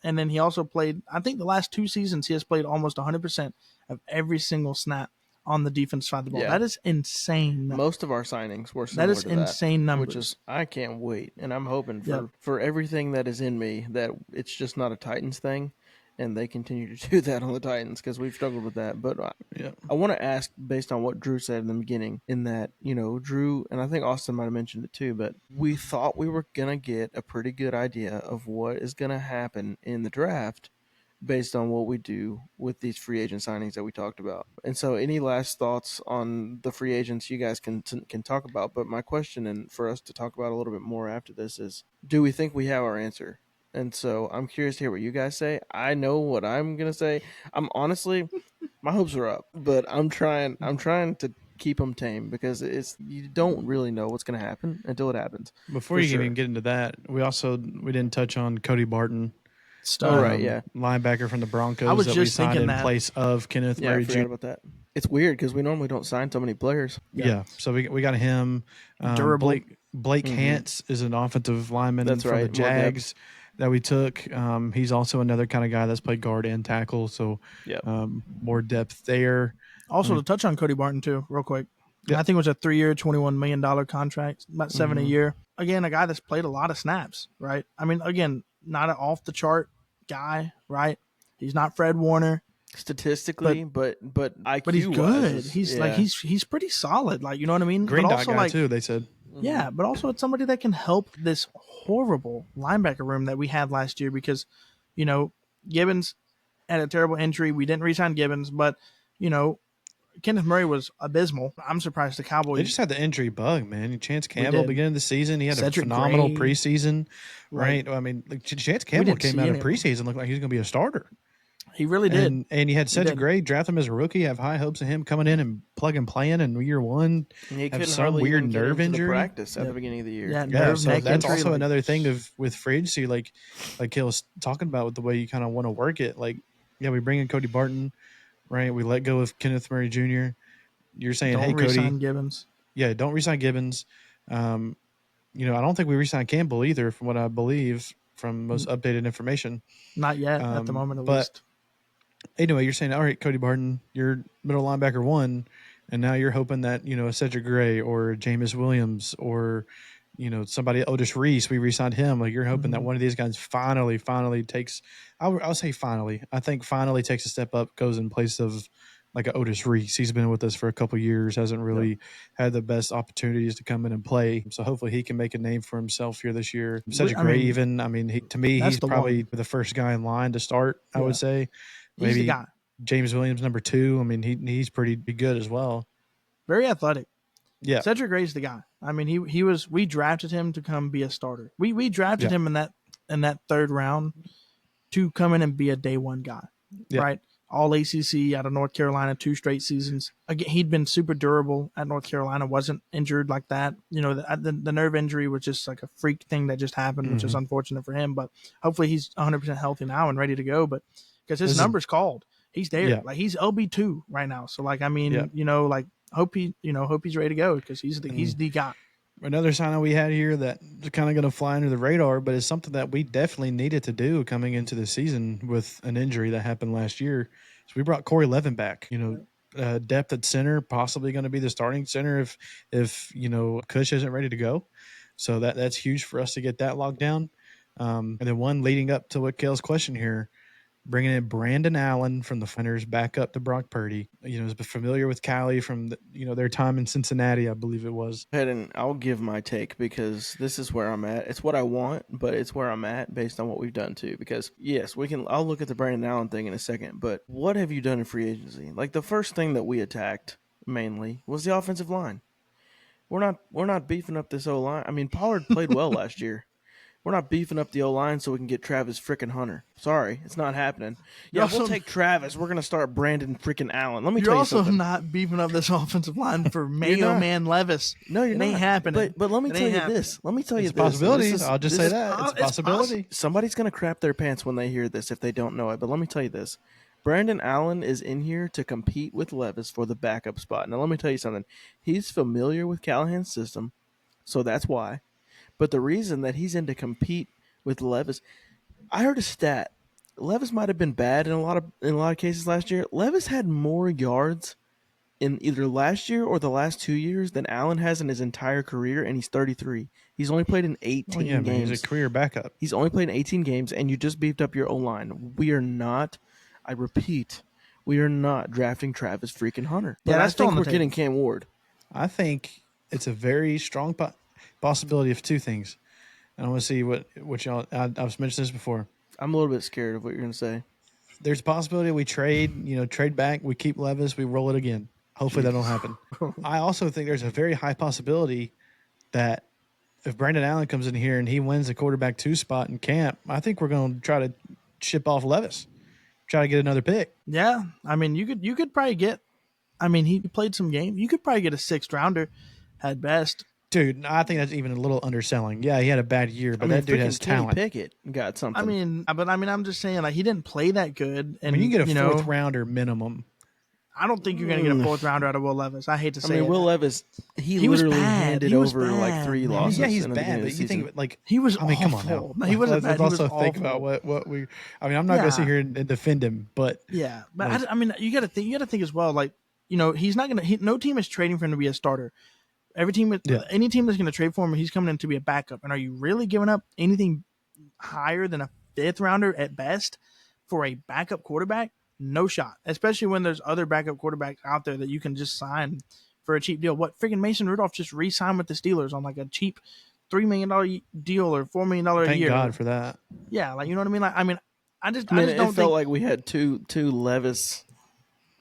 and then he also played. I think the last 2 seasons he has played almost 100% of every single snap on the defense side of the ball. Yeah. That is insane. Most of our signings were That similar is to insane that, numbers. which is I can't wait, and I'm hoping Yep. for everything that is in me that it's just not a Titans thing, and they continue to do that on the Titans because we've struggled with that. But Yeah. I want to ask, based on what Drew said in the beginning, in that Drew and I think Austin might have mentioned it too, but we thought we were gonna get a pretty good idea of what is gonna happen in the draft based on what we do with these free agent signings that we talked about. And so, any last thoughts on the free agents you guys can talk about? But my question, and for us to talk about a little bit more after this, is: do we think we have our answer? And so, I'm curious to hear what you guys say. I know what I'm gonna say. I'm honestly, my hopes are up, but I'm trying. to keep them tame because you don't really know what's going to happen until it happens. Before For you sure. even get into that, we didn't touch on Cody Barton. Stud. Oh, right, yeah. Linebacker from the Broncos I was that we just signed thinking in that. place of Kenneth Yeah, I Murray forgot Jr. about that. It's weird because we normally don't sign so many players. Yeah, so we got him. Durable. Blake Mhm. Hance is an offensive lineman That's from right, the more depth. Jags that we took. He's also another kind of guy that's played guard and tackle, so Yep. more depth there. Also, to touch on Cody Barton too, real quick. Yeah. I think it was a 3 year, $21 million contract, about $7 Mhm. a year. Again, a guy that's played a lot of snaps, right? I mean, again, not an off the chart guy, right? He's not Fred Warner, Statistically, but IQ but he's good. wise, He's like yeah. he's pretty solid. Like, you know what I mean? Green but dot also guy like too. They said. yeah, but also it's somebody that can help this horrible linebacker room that we had last year because, Gibbons had a terrible injury. We didn't re-sign Gibbons, but Kenneth Murray was abysmal. I'm surprised the They Cowboys. just had the injury bug, man. Chance Campbell, did. beginning of the season, he had Cedric a phenomenal Gray, preseason, like, right? I mean, Chance Campbell didn't came see out any of of 'em. preseason looked like he was going to be a starter. He really did. And you had Cedric did. Gray, draft him as a rookie, have high hopes of him coming in and plug and playing in year one. And he Have couldn't some hardly weird even get nerve into the injury. practice at the beginning of the year. Yeah, Yeah, nerve, so neck that's injury, also like, another thing with free agency, like Kale was talking about with the way you kind of want to work it. Like, yeah, we bring in Cody Barton, right? We let go of Kenneth Murray Jr. You're saying, don't hey, re-sign Cody, Gibbons. yeah, don't resign Gibbons. I don't think we re-signed Campbell either, from what I believe from most updated information. Not yet, at the moment at But least. anyway, you're saying, all right, Cody Barton, you're middle linebacker one, and now you're hoping that a Cedric Gray or Jameis Williams or somebody, Otis Reese, we re-signed him. Like, you're hoping that one of these guys finally takes. I'll say finally. I think finally takes a step up, goes in place of like a Otis Reese. He's been with us for a couple years, hasn't really had the best opportunities to come in and play. So hopefully he can make a name for himself here this year. Cedric Gray, even. I mean, to me, that's he's the probably one. the first guy in line to start. I Yeah. would say. He's the Maybe guy. James Williams number 2. I mean, he's pretty good as well. Very athletic. Yeah. Cedric Gray's the guy. I mean, he was. We drafted him to come be a starter. We drafted him in that third round to come in and be a day one guy, right? All ACC out of North Carolina, 2 straight seasons. Again, he'd been super durable at North Carolina, wasn't injured like that. The nerve injury was just like a freak thing that just happened, which is unfortunate for him. But hopefully he's 100% healthy now and ready to go. But because his number's called, he's there. Yeah. Like, he's LB2 right now. So like, I mean, hope he's ready to go because he's the guy. Another sign we had here that is kind of going to fly under the radar, but it's something that we definitely needed to do coming into the season with an injury that happened last year. So we brought Corey Levin back. Depth at center, possibly going to be the starting center if Cush isn't ready to go. So that's huge for us to get that locked down. And then one leading up to what Kale's question here, bringing in Brandon Allen from the Finders back up to Brock Purdy. Is familiar with Cali from their time in Cincinnati, I believe it was. And I'll give my take because this is where I'm at. It's what I want, but it's where I'm at based on what we've done too. Because yes, I'll look at the Brandon Allen thing in a second, but what have you done in free agency? Like, the first thing that we attacked mainly was the offensive line. We're not beefing up this O-line. I mean, Pollard played well last year, We're not beefing up the O-line so we can get Travis frickin' Hunter. Sorry, it's not happening. Yeah, we'll take Travis. We're going to start Brandon frickin' Allen. Let me tell you something. You're also not beefing up this offensive line for Mayo Man Levis. No, you're not. It ain't happening. But let me tell you this. Let me tell you It's a possibility. I'll just say that. It's a possibility. Somebody's going to crap their pants when they hear this if they don't know it. But let me tell you this. Brandon Allen is in here to compete with Levis for the backup spot. Now, let me tell you something. He's familiar with Callahan's system, so that's why. But the reason that he's in to compete with Levis, I heard a stat. Levis might have been bad in a lot of cases last year. Levis had more yards in either last year or the last 2 years than Allen has in his entire career, and he's 33. He's only played in 18 games. Man, he's a career backup. He's only played in 18 games, and you just beefed up your O-line. We are not, I repeat, we are not drafting Travis freaking Hunter. But I think we're getting Cam Ward. I think it's a very strong possibility of two things. I want to see what y'all. I've mentioned this before. I'm a little bit scared of what you're going to say. There's a possibility we trade back, we keep Levis, we roll it again. Hopefully that don't happen. I also think there's a very high possibility that if Brandon Allen comes in here and he wins the quarterback 2 spot in camp, I think we're going to try to ship off Levis, try to get another pick. Yeah, I mean you could probably get. I mean he played some games. You could probably get a 6th rounder at best. Dude, I think that's even a little underselling. Yeah, he had a bad year, but that dude has talent. Pickett got something. I'm just saying, like, he didn't play that good. And you get a 4th rounder minimum. I don't think you're going to get a 4th rounder out of Will Levis. I hate to say it. Will Levis, he literally handed over like 3 losses. Yeah, he's bad, but you think of it like he was. I mean, come on now. No, he wasn't bad. Let's also think about what we. I mean, I'm not going to sit here and defend him, but yeah, but like, I mean, you got to think. You got to think as well. Like, he's not going to. No team is trading for him to be a starter. Every team, any team that's going to trade for him, he's coming in to be a backup. And are you really giving up anything higher than a 5th rounder at best for a backup quarterback? No shot. Especially when there's other backup quarterbacks out there that you can just sign for a cheap deal. What freaking Mason Rudolph just re-signed with the Steelers on like a cheap $3 million deal or $4 million a year. Thank God for that. Yeah, like you know what I mean. Like I just it don't felt like we had two Levis.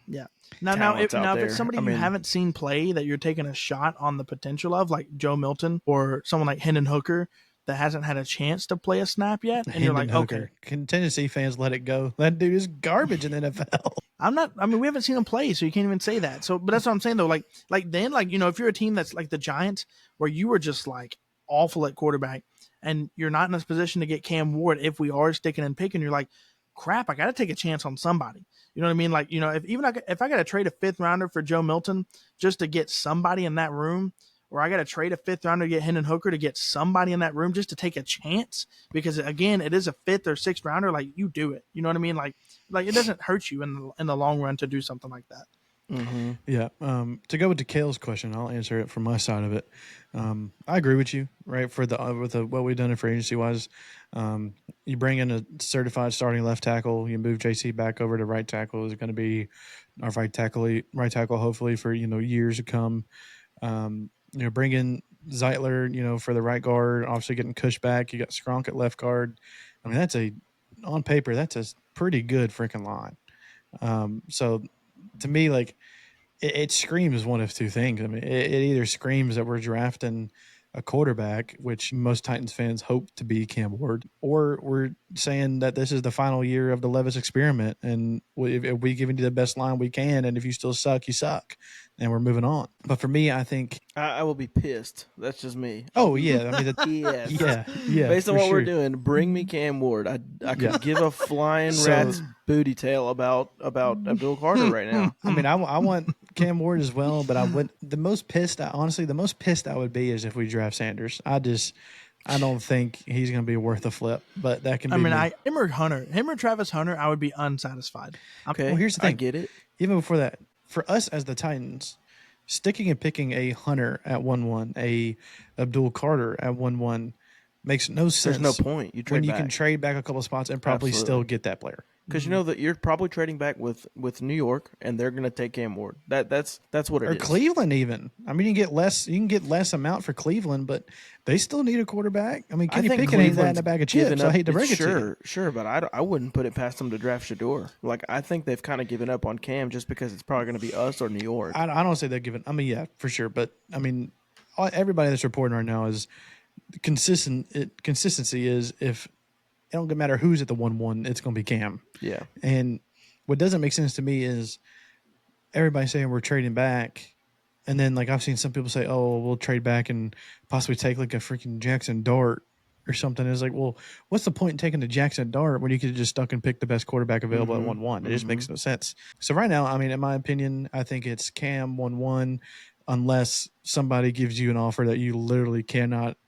Yeah. Now, if it's somebody you haven't seen play that you're taking a shot on the potential of, like Joe Milton or someone like Hendon Hooker that hasn't had a chance to play a snap yet, and you're like, Hooker. Okay, can Tennessee fans let it go? That dude is garbage in the NFL. We haven't seen him play, so you can't even say that. So, but that's what I'm saying though. Like if you're a team that's like the Giants, where you were just like awful at quarterback, and you're not in a position to get Cam Ward, if we are sticking and picking, you're like, crap, I got to take a chance on somebody. You know what I mean? Like, if I got to trade a 5th rounder for Joe Milton just to get somebody in that room, or I got to trade a 5th rounder to get Hendon Hooker to get somebody in that room just to take a chance, because again, it is a 5th or 6th rounder. Like, you do it. You know what I mean? Like it doesn't hurt you in the long run to do something like that. Mm-hmm. Yeah. To go with DeKale's question, I'll answer it from my side of it. I agree with you, right? For what we've done in free agency wise, you bring in a certified starting left tackle, you move JC back over to right tackle. Is going to be our right tackle, hopefully for years to come. Bring in Zeitler, for the right guard. Obviously, getting Cush back. You got Skronk at left guard. I mean, on paper, that's a pretty good freaking line. So to me, like, it screams one of two things. I mean, it either screams that we're drafting a quarterback, which most Titans fans hope to be Cam Ward, or we're saying that this is the final year of the Levis experiment, and if we giving you the best line we can, and if you still suck, you suck, and we're moving on. But for me, I think I will be pissed. That's just me. Oh yeah, I mean, yes. yeah. Based on what we're doing, bring me Cam Ward. I could give a flying rat's booty tail about Abdul Carter right now. I mean, I want Cam Ward as well, but the most pissed I would be is if we draft Sanders. I don't think he's going to be worth a flip, but that can be. Him or Travis Hunter, I would be unsatisfied. Okay, well, here's the thing. I get it. Even before that, for us as the Titans, sticking and picking a Hunter at 1-1, a Abdul Carter at 1-1 makes no sense. There's no point. You can trade back a couple of spots and probably still get that player. Because you know that you're probably trading back with New York, and they're going to take Cam Ward. That's what it is. Or Cleveland, even. I mean, you can get less amount for Cleveland, but they still need a quarterback. I mean, Kenny Pickett ain't that in a bag of chips. I hate to break it to you. Sure, but I wouldn't put it past them to draft Shador. Like, I think they've kind of given up on Cam just because it's probably going to be us or New York. I don't say they're giving. I mean, yeah, for sure, but I mean, everybody that's reporting right now is consistency is if it don't matter who's at the 1-1, it's going to be Cam. Yeah. And what doesn't make sense to me is everybody saying we're trading back, and then like I've seen some people say, "Oh, we'll trade back and possibly take like a freaking Jackson Dart or something." It's like, well, what's the point in taking the Jackson Dart when you could have just stuck and picked the best quarterback available at 1-1? It just makes no sense. So right now, I mean, in my opinion, I think it's Cam 1-1, unless somebody gives you an offer that you literally cannot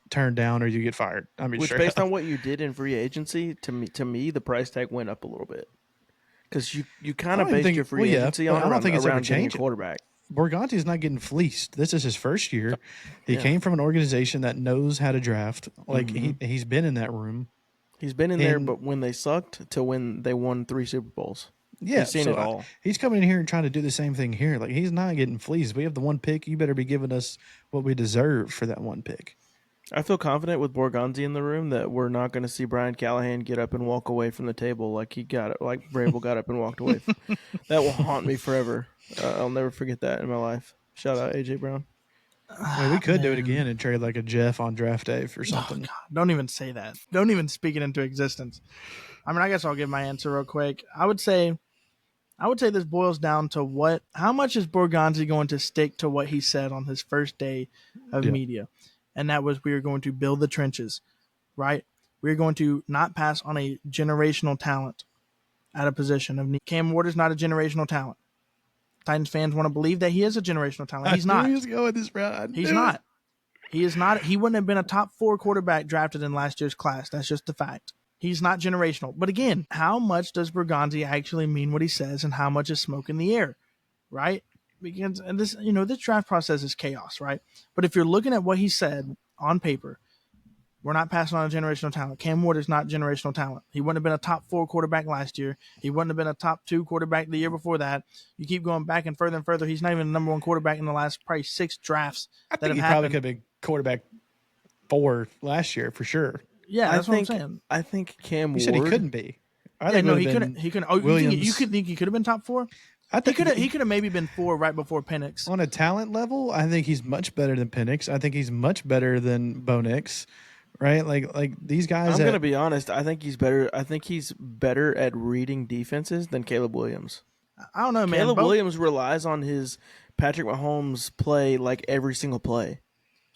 turn down or you get fired. I mean, Which, sure. based on what you did in free agency, to me, the price tag went up a little bit because you kind of based your free agency on I don't think it's ever around getting a changing. quarterback. Borganti is not getting fleeced. This is his first year. He Yeah. came from an organization that knows how to draft. Like he's been in that room. He's been in there, but when they sucked to when they won 3 Super Bowls. Yeah, He's seen it all. He's coming in here and trying to do the same thing here. Like he's not getting fleeced. We have the one pick. You better be giving us what we deserve for that one pick. I feel confident with Borganzi in the room that we're not going to see Brian Callahan get up and walk away from the table like Vrabel got up and walked away. That will haunt me forever. I'll never forget that in my life. Shout out AJ Brown. I mean, we could do it again and trade like a Jeff on draft day for something. Oh, God, don't even say that. Don't even speak it into existence. I mean, I guess I'll give my answer real quick. I would say this boils down to how much is Borganzi going to stick to what he said on his first day of media? And that was, we are going to build the trenches, right? We're going to not pass on a generational talent at a position of need. Cam Ward is not a generational talent. Titans fans want to believe that he is a generational talent. He's not. He's going this route. He's not. He is not. He wouldn't have been a top 4 quarterback drafted in last year's class. That's just a fact. He's not generational. But again, how much does Borganzi actually mean what he says, and how much is smoke in the air, right? Because this draft process is chaos, right? But if you're looking at what he said on paper, we're not passing on a generational talent. Cam Ward is not generational talent. He wouldn't have been a top 4 quarterback last year. He wouldn't have been a top 2 quarterback the year before that. You keep going back and further. He's not even the number 1 quarterback in the last probably 6 drafts I that think have he happened. probably could have been quarterback 4 last year for sure. Yeah, that's what I'm saying. I think Cam Ward. You said he couldn't be. He couldn't. He couldn't. Oh, you could think he could have been top 4? I think he could have maybe been 4 right before Penix. On a talent level, I think he's much better than Penix. I think he's much better than Bo Nix. Right, like these guys. I'm gonna be honest. I think he's better. I think he's better at reading defenses than Caleb Williams. I don't know, man. Caleb Williams relies on his Patrick Mahomes play like every single play.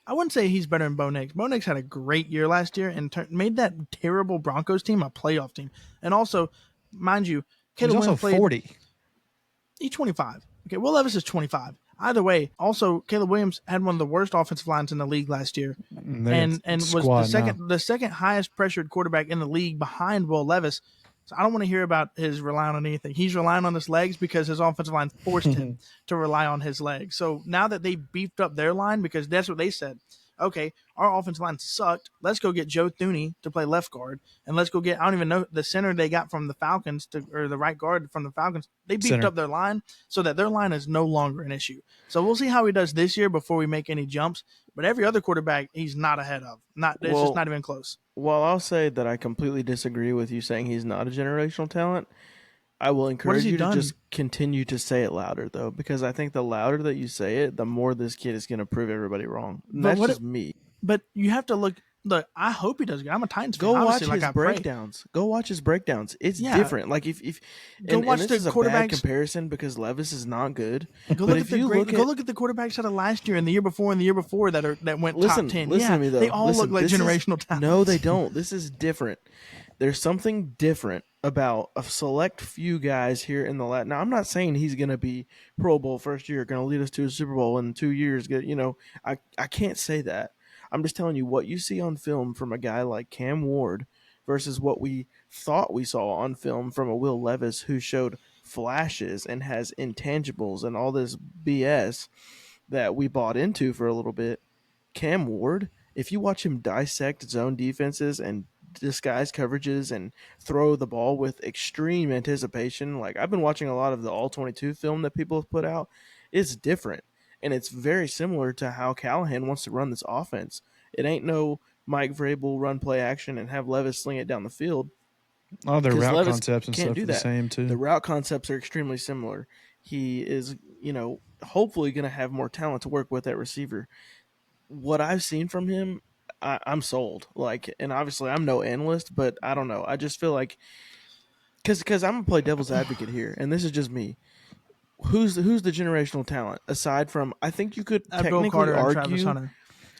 I wouldn't say he's better than Bo Nix. Bo Nix had a great year last year and made that terrible Broncos team a playoff team. And also, mind you, Caleb Williams played 40. He's 25. Okay, Will Levis is 25. Either way, also Caleb Williams had one of the worst offensive lines in the league last year, and was the second highest pressured quarterback in the league behind Will Levis. So I don't want to hear about his relying on anything. He's relying on his legs because his offensive line forced him to rely on his legs. So now that they beefed up their line, because that's what they said, okay, our offensive line sucked. Let's go get Joe Thuney to play left guard, and let's go get, I don't even know, the center they got from the Falcons or the right guard from the Falcons. They beefed up their line so that their line is no longer an issue. So we'll see how he does this year before we make any jumps. But every other quarterback, he's not ahead of. It's just not even close. Well, I'll say that I completely disagree with you saying he's not a generational talent. I will encourage you to just continue to say it louder, though, because I think the louder that you say it, the more this kid is going to prove everybody wrong. That's just me. But you have to look. I hope he does good. I'm a Titans fan. Go watch his breakdowns. Go watch his breakdowns. It's different. Like if go watch this the is a quarterbacks bad comparison because Levis is not good. Go look at the quarterbacks out of last year and the year before that went top 10. Listen to me though. They all look like generational talents. No, they don't. This is different. There's something different about a select few guys here in the Latin. Now, I'm not saying he's going to be Pro Bowl first year, going to lead us to a Super Bowl in 2 years. I can't say that. I'm just telling you what you see on film from a guy like Cam Ward versus what we thought we saw on film from a Will Levis who showed flashes and has intangibles and all this BS that we bought into for a little bit. Cam Ward, if you watch him dissect zone defenses and disguise coverages and throw the ball with extreme anticipation, like I've been watching a lot of the All-22 film that people have put out, it's different. And it's very similar to how Callahan wants to run this offense. It ain't no Mike Vrabel run play action and have Levis sling it down the field. All their route concepts and stuff are the same too. The route concepts are extremely similar. He is, hopefully going to have more talent to work with at receiver. What I've seen from him I'm sold. Like, and obviously I'm no analyst, but I don't know. I just feel like because I'm gonna play devil's advocate here, and this is just me. Who's the generational talent aside from? I think you could Abdul technically Carter and Travis argue. Hunter.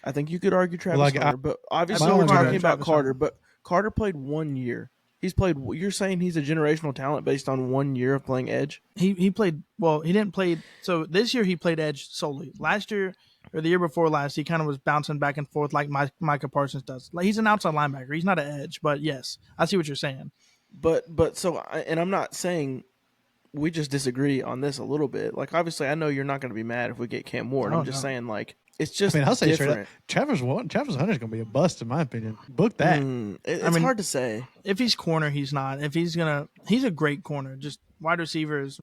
I think you could argue Well, Travis like Hunter, but obviously Abdul we're Carter talking and about Travis Carter. Hunter. But Carter played 1 year. He's played. You're saying he's a generational talent based on 1 year of playing edge? He played well. He didn't play. So this year he played edge solely. Last year or the year before last, he kind of was bouncing back and forth like Micah Parsons does. Like he's an outside linebacker. He's not an edge, but yes, I see what you're saying. But so and I'm not saying we just disagree on this a little bit. Like obviously, I know you're not going to be mad if we get Cam Ward. Oh, I'm just no. saying like it's just I mean, I'll say straight up, different. Travis Hunter's going to be a bust in my opinion. Book that. It's hard to say. If he's corner, he's not. If he's a great corner. Just wide receiver is.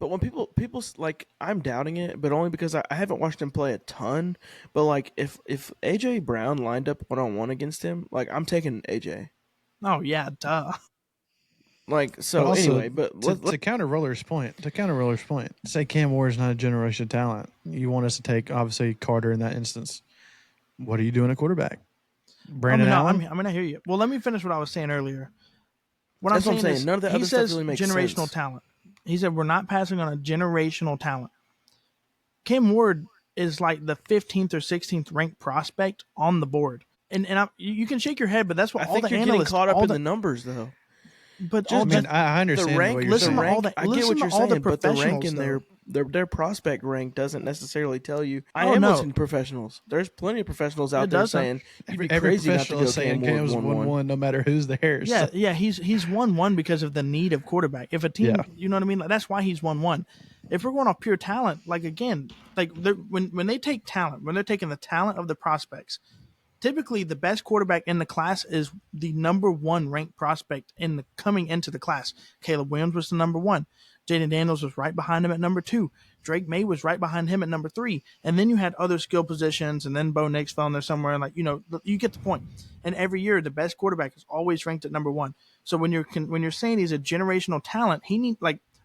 But when people like, I'm doubting it, but only because I haven't watched him play a ton. But like, if AJ Brown lined up 1-on-1 against him, like I'm taking AJ. Oh yeah, duh. Like so. But also, anyway, but to counter Roller's point, say Cam Ward is not a generation talent. You want us to take obviously Carter in that instance. What are you doing at quarterback? Brandon Allen. I hear you. Well, let me finish what I was saying earlier. That's what I'm saying. None of that he other stuff says really makes generational sense. talent. He said we're not passing on a generational talent. Cam Ward is like the 15th or 16th ranked prospect on the board, and you can shake your head, but that's what I all think the you're analysts getting caught up in the numbers though. But I mean, I understand the rank. what you're listen saying. to I get listen what to you're all the saying, but the rank professionals, in their prospect rank doesn't necessarily tell you. I Oh, am no. listening to professionals. There's plenty of professionals out It there doesn't. saying you'd be Every crazy not to professional go is saying Cam Ward Cam's 1-1 no matter who's there. Yeah, So- yeah, he's 1-1 because of the need of quarterback. If a team, you know what I mean, like, that's why he's 1-1. If we're going off pure talent, like again, like when they take talent, when they're taking the talent of the prospects, typically the best quarterback in the class is the number 1 ranked prospect coming into the class. Caleb Williams was the number 1. Jaden Daniels was right behind him at number 2. Drake May was right behind him at number 3. And then you had other skill positions, and then Bo Nix fell in there somewhere. And you get the point. And every year, the best quarterback is always ranked at number 1. So when you're saying he's a generational talent,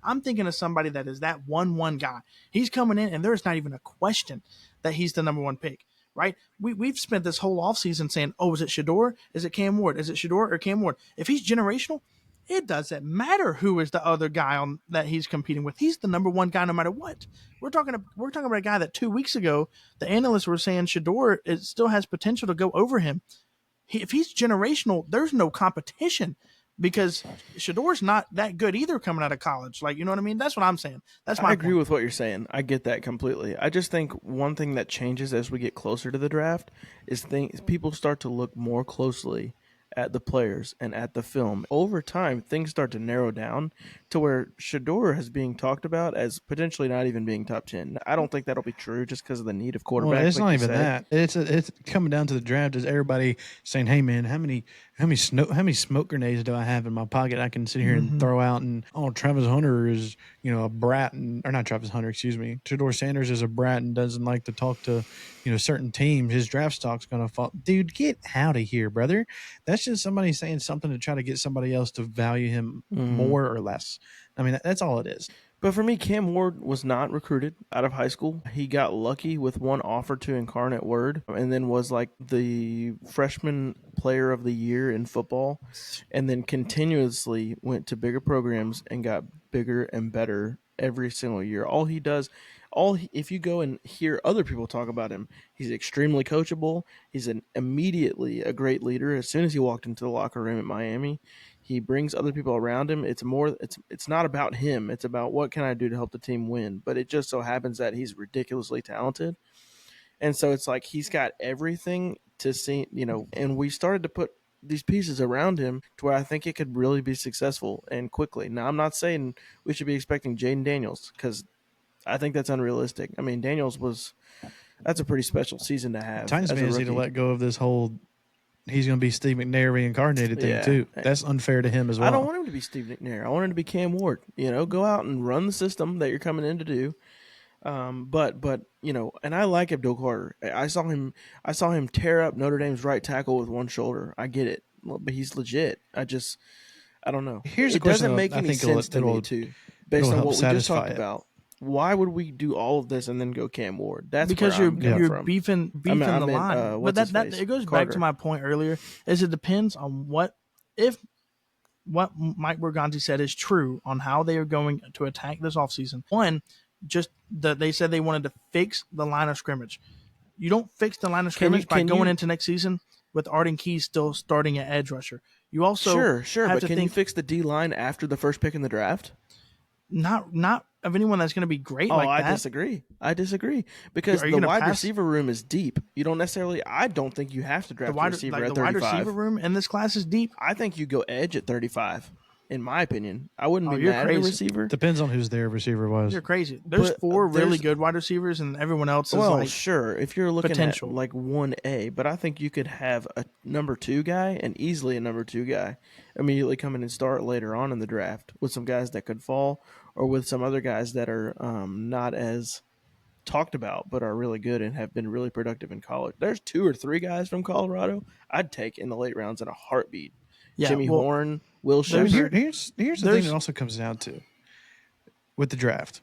I'm thinking of somebody that is that 1-1 guy. He's coming in, and there's not even a question that he's the number 1 pick. Right? We've spent this whole offseason saying, oh, is it Shador? Is it Cam Ward? Is it Shador or Cam Ward? If he's generational, it doesn't matter who is the other guy that he's competing with. He's the number 1 guy no matter what. We're talking about a guy that 2 weeks ago, the analysts were saying Shador still has potential to go over him. If he's generational, there's no competition because Shador's not that good either coming out of college. Like, you know what I mean? That's what I'm saying. I agree with what you're saying. I get that completely. I just think one thing that changes as we get closer to the draft is people start to look more closely at the players and at the film. Over time, things start to narrow down to where Shador is being talked about as potentially not even being top 10. I don't think that'll be true just because of the need of quarterback. Well, it's like not you even said. that. It's coming down to the draft. Is everybody saying, "Hey, man, how many smoke grenades do I have in my pocket? I can sit here and throw out." And Travis Hunter is a brat, or not Travis Hunter, excuse me. Shador Sanders is a brat and doesn't like to talk to certain teams. His draft stock's gonna fall. Dude, get out of here, brother. That's just somebody saying something to try to get somebody else to value him more or less. I mean, that's all it is. But for me, Cam Ward was not recruited out of high school. He got lucky with one offer to Incarnate Word and then was like the freshman player of the year in football and then continuously went to bigger programs and got bigger and better every single year. If you go and hear other people talk about him, he's extremely coachable. He's immediately a great leader. As soon as he walked into the locker room at Miami, he brings other people around him. It's not about him. It's about what can I do to help the team win. But it just so happens that he's ridiculously talented. And so it's like he's got everything to see, and we started to put these pieces around him to where I think it could really be successful and quickly. Now, I'm not saying we should be expecting Jaden Daniels because I think that's unrealistic. I mean, that's a pretty special season to have. Titans fans need to let go of this whole he's going to be Steve McNair reincarnated thing too. That's unfair to him as well. I don't want him to be Steve McNair. I want him to be Cam Ward. Go out and run the system that you're coming in to do. But and I like Abdul Carter. I saw him tear up Notre Dame's right tackle with one shoulder. I get it, but he's legit. I don't know. Here's a it question doesn't make any sense to me too, based on what we just talked about. Why would we do all of this and then go Cam Ward? That's because where I'm coming you're from. beefing I the meant, line. But what's his face? it goes back Carter. to my point earlier. Is it depends on what Mike Berganti said is true on how they are going to attack this offseason. One, they said they wanted to fix the line of scrimmage. You don't fix the line of scrimmage by going into next season with Arden Key still starting at edge rusher. You also sure, but can you fix the D line after the first pick in the draft? Not of anyone that's going to be great like that. I disagree because the wide receiver room is deep. You don't necessarily. I don't think you have to draft a receiver at 35. The wide receiver room in this class is deep. I think you go edge at 35. In my opinion, I wouldn't be mad at a receiver. Depends on who's their receiver was. You're crazy. There's four really good wide receivers, and everyone else is sure. If you're looking potential. at like 1A, but I think you could have a number 2 guy and easily a number 2 guy immediately come in and start later on in the draft with some guys that could fall or with some other guys that are not as talked about but are really good and have been really productive in college. There's 2 or 3 guys from Colorado I'd take in the late rounds in a heartbeat. Yeah, Jimmy Horn, Will Shepard. Here's the thing that also comes down to with the draft,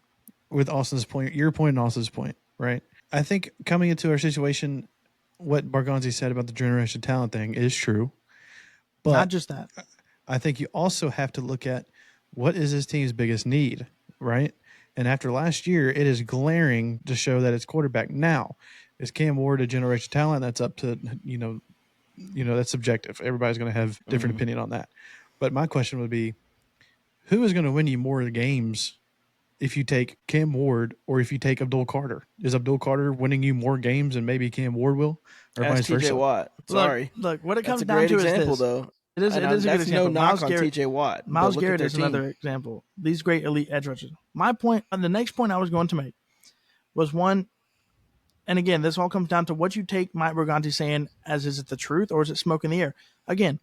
with Austin's point, your point and Austin's point, right? I think coming into our situation, what Barganzi said about the generation talent thing is true. But not just that. I think you also have to look at what is this team's biggest need, right? And after last year, it is glaring to show that it's quarterback. Now, is Cam Ward a generation talent? That's up to, that's subjective. Everybody's going to have different opinion on that. But my question would be, who is going to win you more games if you take Cam Ward or if you take Abdul Carter? Is Abdul Carter winning you more games than maybe Cam Ward will? Or vice versa? TJ Watt. Sorry. Look, what it comes down to is this. Though. It is a good example. No knock on TJ Watt. Myles Garrett is another example. These great elite edge rushers. My point, the next point I was going to make was one, and again, this all comes down to what you take Mike Berganti saying as is it the truth or is it smoke in the air? Again,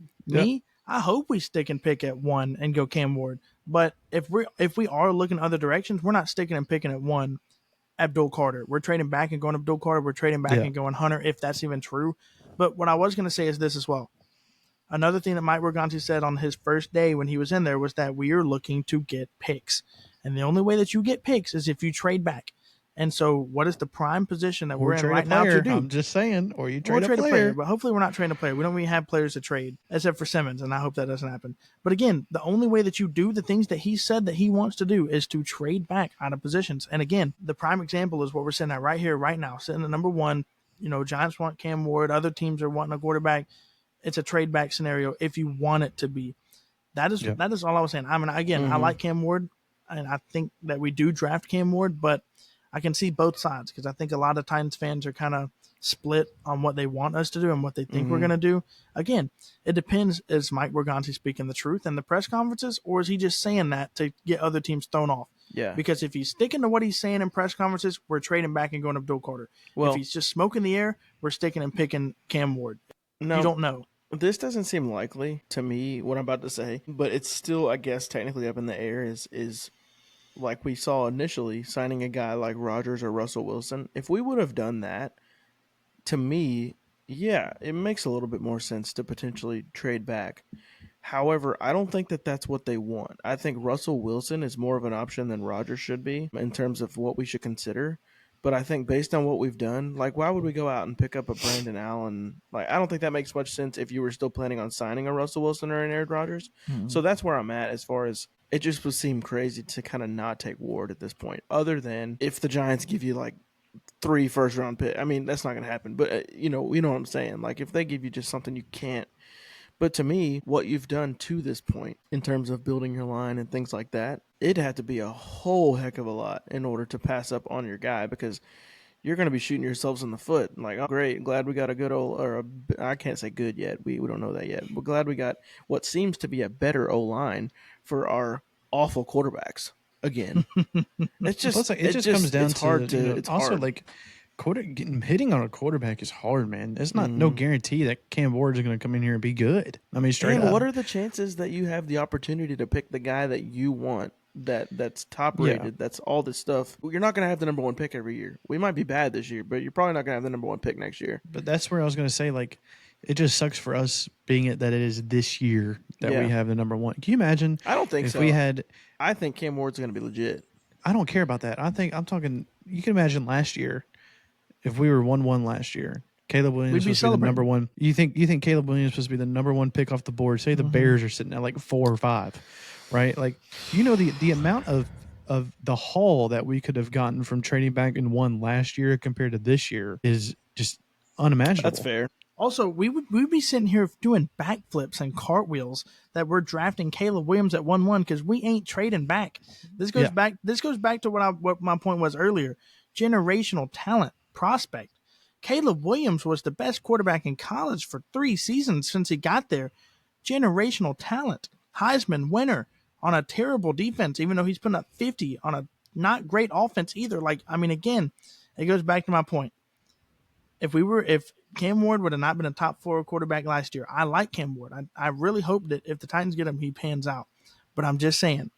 I hope we stick and pick at 1 and go Cam Ward. But if we are looking other directions, we're not sticking and picking at 1 Abdul Carter. We're trading back and going Abdul Carter. We're trading back and going Hunter, if that's even true. But what I was going to say is this as well. Another thing that Mike Berganti said on his first day when he was in there was that we are looking to get picks. And the only way that you get picks is if you trade back. And so what is the prime position that we're in right now to do? I'm just saying, or you trade a player. But hopefully we're not trading a player. We don't even have players to trade, except for Simmons, and I hope that doesn't happen. But again, the only way that you do the things that he said that he wants to do is to trade back out of positions. And again, the prime example is what we're sitting at right here, right now. Sitting at number 1, Giants want Cam Ward. Other teams are wanting a quarterback. It's a trade back scenario if you want it to be. That is all I was saying. I mean, again, I like Cam Ward, and I think that we do draft Cam Ward, but I can see both sides because I think a lot of Titans fans are kind of split on what they want us to do and what they think we're going to do. Again, it depends. Is Mike Berganti speaking the truth in the press conferences, or is he just saying that to get other teams thrown off? Yeah. Because if he's sticking to what he's saying in press conferences, we're trading back and going Abdul Carter. Well, if he's just smoking the air, we're sticking and picking Cam Ward. No, you don't know. This doesn't seem likely to me, what I'm about to say, but it's still, I guess, technically up in the air is like we saw initially, signing a guy like Rodgers or Russell Wilson. If we would have done that, to me, yeah, it makes a little bit more sense to potentially trade back. However, I don't think that that's what they want. I think Russell Wilson is more of an option than Rodgers should be in terms of what we should consider. But I think based on what we've done, like, why would we go out and pick up a Brandon Allen? Like, I don't think that makes much sense if you were still planning on signing a Russell Wilson or an Aaron Rodgers. Mm-hmm. So that's where I'm at as far as it just would seem crazy to kind of not take Ward at this point, other than if the Giants give you like 3 first-round picks. I mean, that's not going to happen. But, you know what I'm saying? Like, if they give you just something you can't. But to me, what you've done to this point in terms of building your line and things like that, it'd have to be a whole heck of a lot in order to pass up on your guy, because you're going to be shooting yourselves in the foot. Like, oh, great, glad we got a good I can't say good yet. We don't know that yet. But glad we got what seems to be a better O-line for our awful quarterbacks again. It's just it just comes down it's hard to it's also hard. Like hitting on a quarterback is hard, man. It's not no guarantee that Cam Ward is going to come in here and be good. I mean, straight up. What are the chances that you have the opportunity to pick the guy that you want, that's top rated, that's all this stuff? You're not going to have the number 1 pick every year. We might be bad this year, but you're probably not going to have the number 1 pick next year. But that's where I was going to say, like, it just sucks for us being it that it is this year that we have the number 1. Can you imagine? I don't think if so. We had. I think Cam Ward's going to be legit. I don't care about that. I'm talking. You can imagine last year if we were 1-1 last year. Caleb Williams We'd be supposed to be the number celebrating. one. You think Caleb Williams supposed to be the number one pick off the board? Say the Mm-hmm. Bears are sitting at like 4 or 5, right? Like the amount of the haul that we could have gotten from trading back and one last year compared to this year is just That's unimaginable. fair. Also, we'd be sitting here doing backflips and cartwheels that we're drafting Caleb Williams at 1-1 because we ain't trading back. This goes Yeah. back. This goes back to what my point was earlier. Generational talent prospect. Caleb Williams was the best quarterback in college for 3 seasons since he got there. Generational talent, Heisman winner on a terrible defense, even though he's putting up 50 on a not great offense either. Like, I mean, again, it goes back to my point. If Cam Ward would have not been a top 4 quarterback last year, I like Cam Ward. I really hope that if the Titans get him, he pans out. But I'm just saying,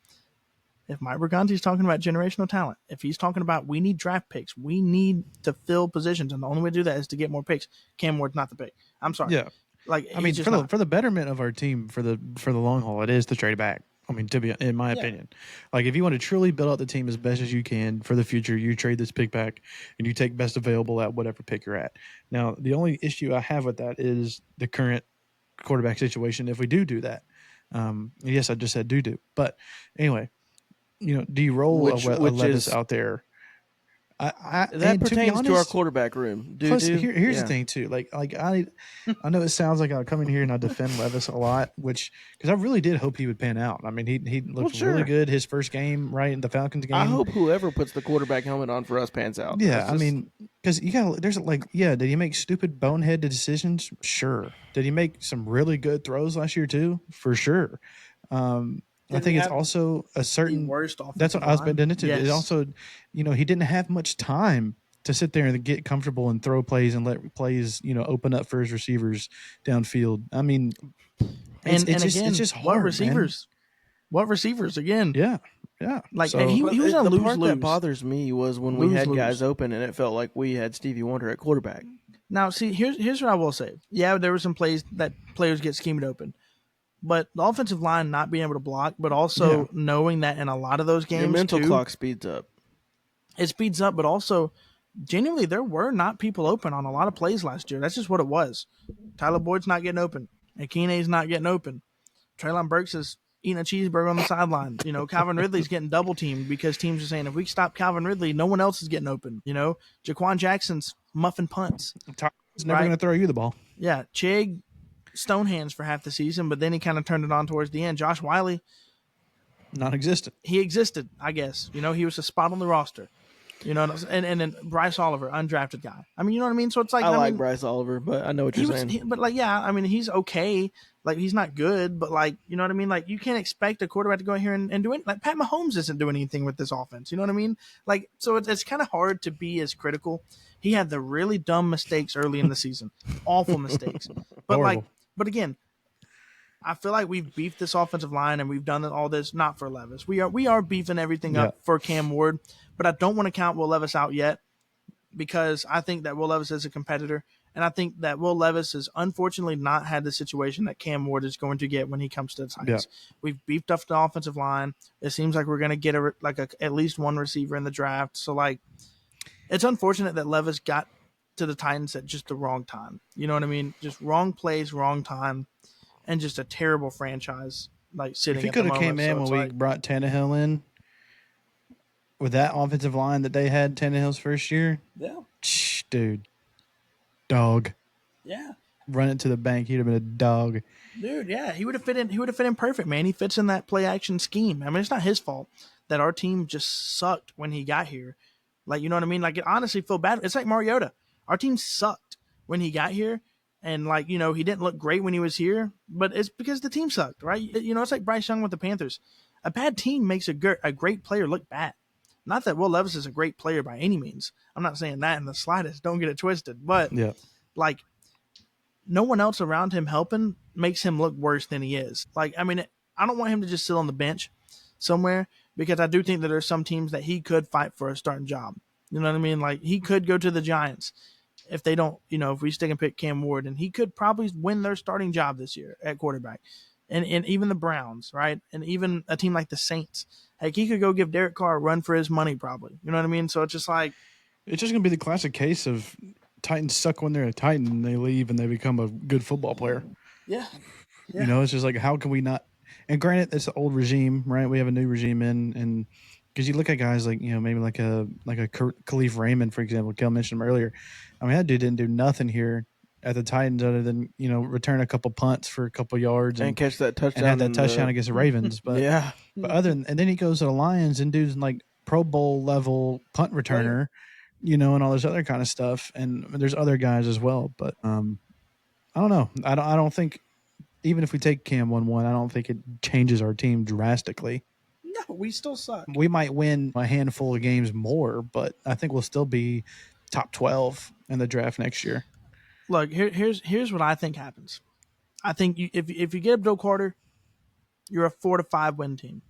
if Mike Berganti's talking about generational talent, if he's talking about we need draft picks, we need to fill positions, and the only way to do that is to get more picks. Cam Ward's not the pick. I'm sorry. Yeah. Like, I mean, he's just for the not. for the betterment of our team, for the long haul, it is to trade back. I mean, to be in my opinion, like if you want to truly build out the team as best as you can for the future, you trade this pick back and you take best available at whatever pick you're at. Now, the only issue I have with that is the current quarterback situation. If we do that, yes, I just said do, but anyway, do you roll Which a Levis is out there? that And to be pertains to our honest, quarterback room. plus, here's the thing too. Like I know it sounds like I come in here and I defend Levis a lot, because I really did hope he would pan out. I mean, he looked really good his first game, right, in the Falcons game. I hope whoever puts the quarterback helmet on for us pans out. Yeah, I mean, because there's did he make stupid bonehead decisions? Sure. Did he make some really good throws last year too? For sure. I think it's also a certain worst that's what I was betting into. Yes. It also, he didn't have much time to sit there and get comfortable and throw plays and let plays, open up for his receivers downfield. I mean, it's just hard, what receivers? Man. What receivers again? Yeah. Like, so, and he was a the lose part lose. that bothers me was when we had guys open and it felt like we had Stevie Wonder at quarterback. Now, see, here's what I will say. Yeah, there were some plays that players get schemed open. But the offensive line not being able to block, but also knowing that in a lot of those games, your mental clock speeds up. It speeds up, but also, genuinely, there were not people open on a lot of plays last year. That's just what it was. Tyler Boyd's not getting open. Akine's not getting open. Treylon Burks is eating a cheeseburger on the sideline. Calvin Ridley's getting double teamed because teams are saying, if we stop Calvin Ridley, no one else is getting open. Jaquan Jackson's muffing punts. He's never going to throw you the ball. Yeah, Chig stone hands for half the season, but then he kind of turned it on towards the end. Josh Wiley, non-existent. He existed, I guess. He was a spot on the roster. And then Bryce Oliver, undrafted guy. I mean, you know what I mean? So it's like I like Bryce Oliver, but I know what you're saying. But I mean, he's okay. Like, he's not good, but you know what I mean? Like, you can't expect a quarterback to go in here and do it. Like, Pat Mahomes isn't doing anything with this offense. You know what I mean? Like, so it's kind of hard to be as critical. He had the really dumb mistakes early in the season, awful mistakes. But But again, I feel like we've beefed this offensive line and we've done all this not for Levis. We are beefing everything up for Cam Ward, but I don't want to count Will Levis out yet because I think that Will Levis is a competitor, and I think that Will Levis has unfortunately not had the situation that Cam Ward is going to get when he comes to the Titans. Yeah. We've beefed up the offensive line. It seems like we're going to get at least one receiver in the draft. So it's unfortunate that Levis got to the Titans at just the wrong time. You know what I mean? Just wrong place, wrong time, and just a terrible franchise sitting. If he could have came in when we brought Tannehill in with that offensive line that they had Tannehill's first year, dude, dog. Yeah, run it to the bank. He'd have been a dog, dude. Yeah, he would have fit in. He would have fit in perfect, man. He fits in that play action scheme. I mean, it's not his fault that our team just sucked when he got here. You know what I mean? It honestly feel bad. It's like Mariota. Our team sucked when he got here, and he didn't look great when he was here, but it's because the team sucked, right? It's like Bryce Young with the Panthers. A bad team makes a great player look bad. Not that Will Levis is a great player by any means. I'm not saying that in the slightest. Don't get it twisted. But no one else around him helping makes him look worse than he is. I don't want him to just sit on the bench somewhere because I do think that there's some teams that he could fight for a starting job. You know what I mean? He could go to the Giants if they don't, if we stick and pick Cam Ward, and he could probably win their starting job this year at quarterback. and even the Browns, right? And even a team like the Saints. Heck, he could go give Derek Carr a run for his money, probably. You know what I mean? So it's just like, It's just going to be the classic case of Titans suck when they're a Titan and they leave and they become a good football player. yeah. You know, it's just like, how can we not? And granted, it's an old regime, right? We have a new regime and because you look at guys like, maybe like a Khalif Raymond, for example. Kel mentioned him earlier. I mean, that dude didn't do nothing here at the Titans other than, return a couple punts for a couple yards and catch that touchdown and had that touchdown against the Ravens. But yeah, but and then he goes to the Lions and dude's like Pro Bowl level punt returner, and all this other kind of stuff. And there's other guys as well. But I don't know. I don't think, even if we take Cam 1-1, I don't think it changes our team drastically. No, we still suck. We might win a handful of games more, but I think we'll still be top 12 in the draft next year. Look, here's what I think happens. I think if you get Abdul Carter, you're a 4 to 5 win team.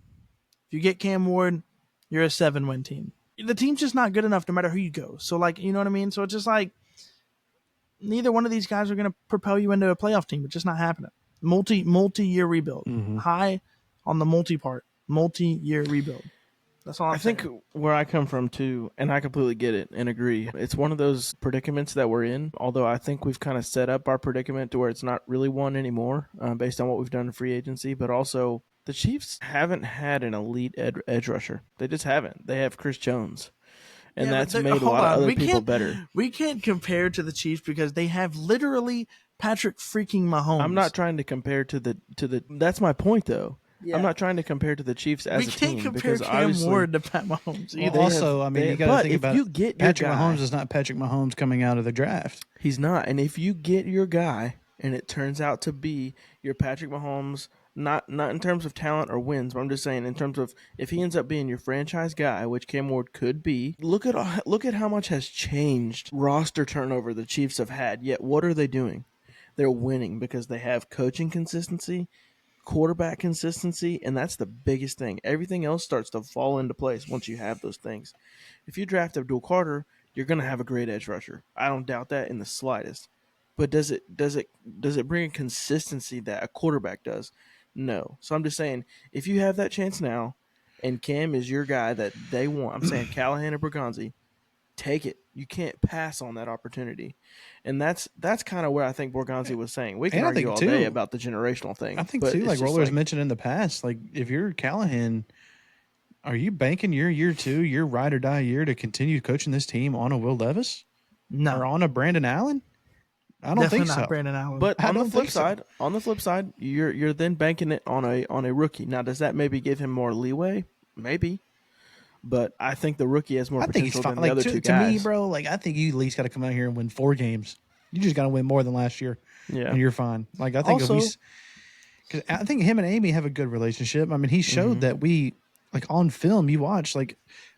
If you get Cam Ward, you're a 7-win team. The team's just not good enough no matter who you go. So, like, you know what I mean? So it's just like neither one of these guys are going to propel you into a playoff team. It's just not happening. Multi-year rebuild. Mm-hmm. High on the multi-year rebuild. That's all I'm saying. I think where I come from too, and I completely get it and agree, it's one of those predicaments that we're in, although I think we've kind of set up our predicament to where it's not really one anymore based on what we've done in free agency, but also the Chiefs haven't had an elite edge rusher. They just haven't. They have Chris Jones. And that's made a lot of other people better. We can't compare to the Chiefs because they have literally Patrick freaking Mahomes. I'm not trying to compare to the. That's my point, though. Yeah. I'm not trying to compare to the Chiefs as a team. We can't compare Cam Ward to Pat Mahomes either. Also, you got to think about it. Patrick Mahomes is not Patrick Mahomes coming out of the draft. He's not. And if you get your guy and it turns out to be your Patrick Mahomes, not in terms of talent or wins, but I'm just saying in terms of if he ends up being your franchise guy, which Cam Ward could be, look at how much has changed roster turnover the Chiefs have had. Yet what are they doing? They're winning because they have coaching consistency, quarterback consistency, and that's the biggest thing. Everything else starts to fall into place once you have those things. If you draft Abdul Carter, you're going to have a great edge rusher. I don't doubt that in the slightest. But does it bring a consistency that a quarterback does? No. So I'm just saying, if you have that chance now, and Cam is your guy that they want, I'm saying Callahan or Bergonzi, take it. You can't pass on that opportunity. And that's kind of where I think Borgonzi was saying. We can argue all day about the generational thing. I think, too, like Roller's mentioned in the past, like if you're Callahan, are you banking your year 2, your ride or die year to continue coaching this team on a Will Levis? No. Or on a Brandon Allen? I don't Definitely think so. Not Brandon Allen. But on the flip side, you're then banking it on a rookie. Now, does that maybe give him more leeway? Maybe. But I think the rookie has more potential than the other two guys. To me, bro, I think you at least got to come out here and win 4 games. You just got to win more than last year, and you're fine. I think because I think him and Amy have a good relationship. I mean, he showed that we on film. You watch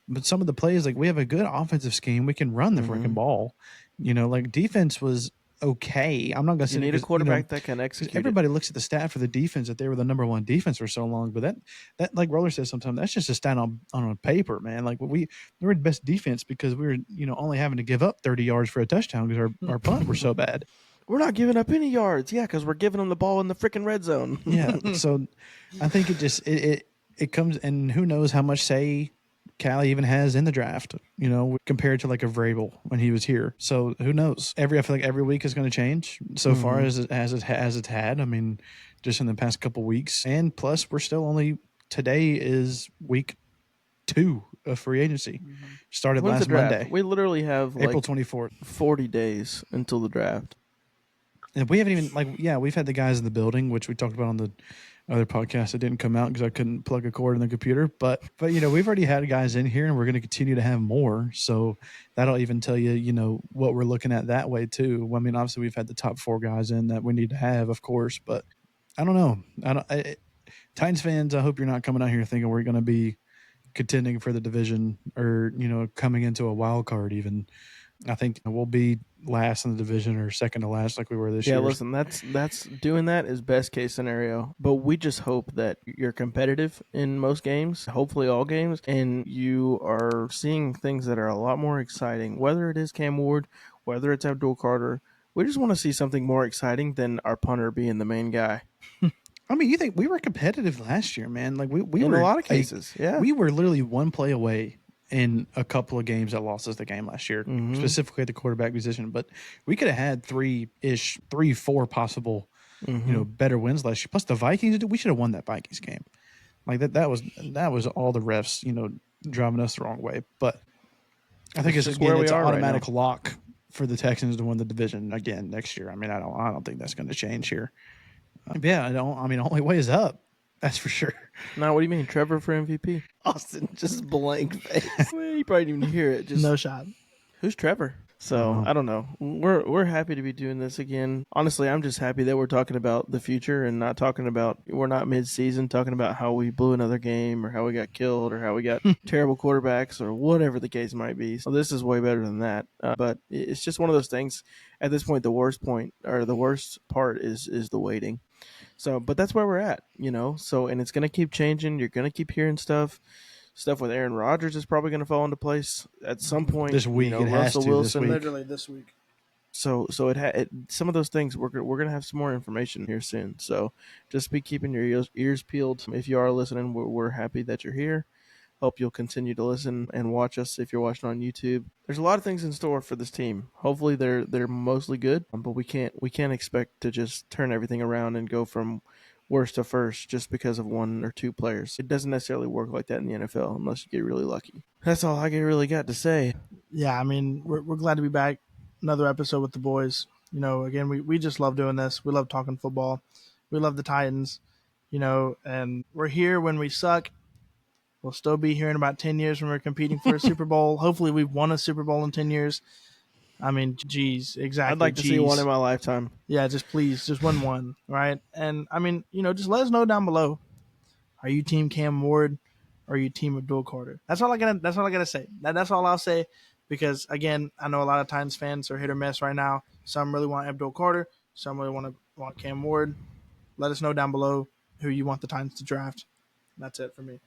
but some of the plays we have a good offensive scheme. We can run the freaking ball. Defense was okay. I'm not going to say you need a quarterback that can execute. Everybody looks at the stat for the defense that they were the number 1 defense for so long, but that like Roller says sometimes, that's just a stat on paper, man. We were the best defense because we were only having to give up 30 yards for a touchdown because our punt were so bad. We're not giving up any yards, because we're giving them the ball in the freaking red zone. Yeah, so I think it comes, and who knows how much say Callie even has in the draft, compared to a Vrabel when he was here. So who knows? I feel like every week is going to change so far as it's had. I mean, just in the past couple weeks, and plus we're still today is week 2 of free agency. Started last Monday. We literally have April 24th, 40 days until the draft. And we haven't even we've had the guys in the building, which we talked about on the other podcast that didn't come out because I couldn't plug a cord in the computer. But we've already had guys in here, and we're going to continue to have more. So that'll even tell you, what we're looking at that way too. I mean, obviously we've had the top 4 guys in that we need to have, of course. But I don't know. Titans fans, I hope you're not coming out here thinking we're going to be contending for the division or coming into a wild card even. I think we'll be last in the division or second to last like we were this year. Yeah, listen, that's doing that is best case scenario. But we just hope that you're competitive in most games, hopefully all games, and you are seeing things that are a lot more exciting, whether it is Cam Ward, whether it's Abdul Carter. We just want to see something more exciting than our punter being the main guy. I mean, you think we were competitive last year, man? Like we In were a lot of cases, yeah. we were literally one play away in a couple of games that lost us the game last year, Mm-hmm. specifically at the quarterback position. But we could have had three, four possible, Mm-hmm. better wins last year. Plus the Vikings, we should have won that Vikings game. Like that was all the refs, driving us the wrong way. But I think It's just where we it's an are right automatic now. lock for the Texans to win the division again next year. I mean, I don't think that's going to change here. Yeah, I don't. I mean, the only way is up. That's for sure. Now, what do you mean, Trevor for MVP? Austin just blank face. You probably didn't even hear it. Just No shot. Who's Trevor? So I don't know. We're happy to be doing this again. Honestly, I'm just happy that we're talking about the future and not talking about we're not mid-season talking about how we blew another game or how we got killed or how we got terrible quarterbacks or whatever the case might be. So this is way better than that. But it's just one of those things. At this point, the worst part is the waiting. So, but that's where we're at, So, and it's gonna keep changing. You're gonna keep hearing stuff with Aaron Rodgers is probably going to fall into place at some point this week. It has Russell to Wilson, this week. Literally this week. So some of those things we're going to have some more information here soon. So just be keeping your ears peeled. If you are listening, we're happy that you're here. Hope you'll continue to listen and watch us if you're watching on YouTube. There's a lot of things in store for this team. Hopefully they're mostly good, but we can't expect to just turn everything around and go from worst to first just because of one or two players. It doesn't necessarily work like that in the NFL unless you get really lucky. That's all I really got to say. Yeah, I mean, we're glad to be back. Another episode with the boys. Again, we just love doing this. We love talking football. We love the Titans, and we're here when we suck. We'll still be here in about 10 years when we're competing for a Super Bowl. Hopefully we've won a Super Bowl in 10 years. I mean, geez, exactly. I'd like to see one in my lifetime. Yeah, just please, just win one, right? And I mean, just let us know down below. Are you team Cam Ward or are you team Abdul Carter? That's all I gotta say. That's all I'll say, because again, I know a lot of Titans fans are hit or miss right now. Some really want Abdul Carter, some really want Cam Ward. Let us know down below who you want the Titans to draft. That's it for me.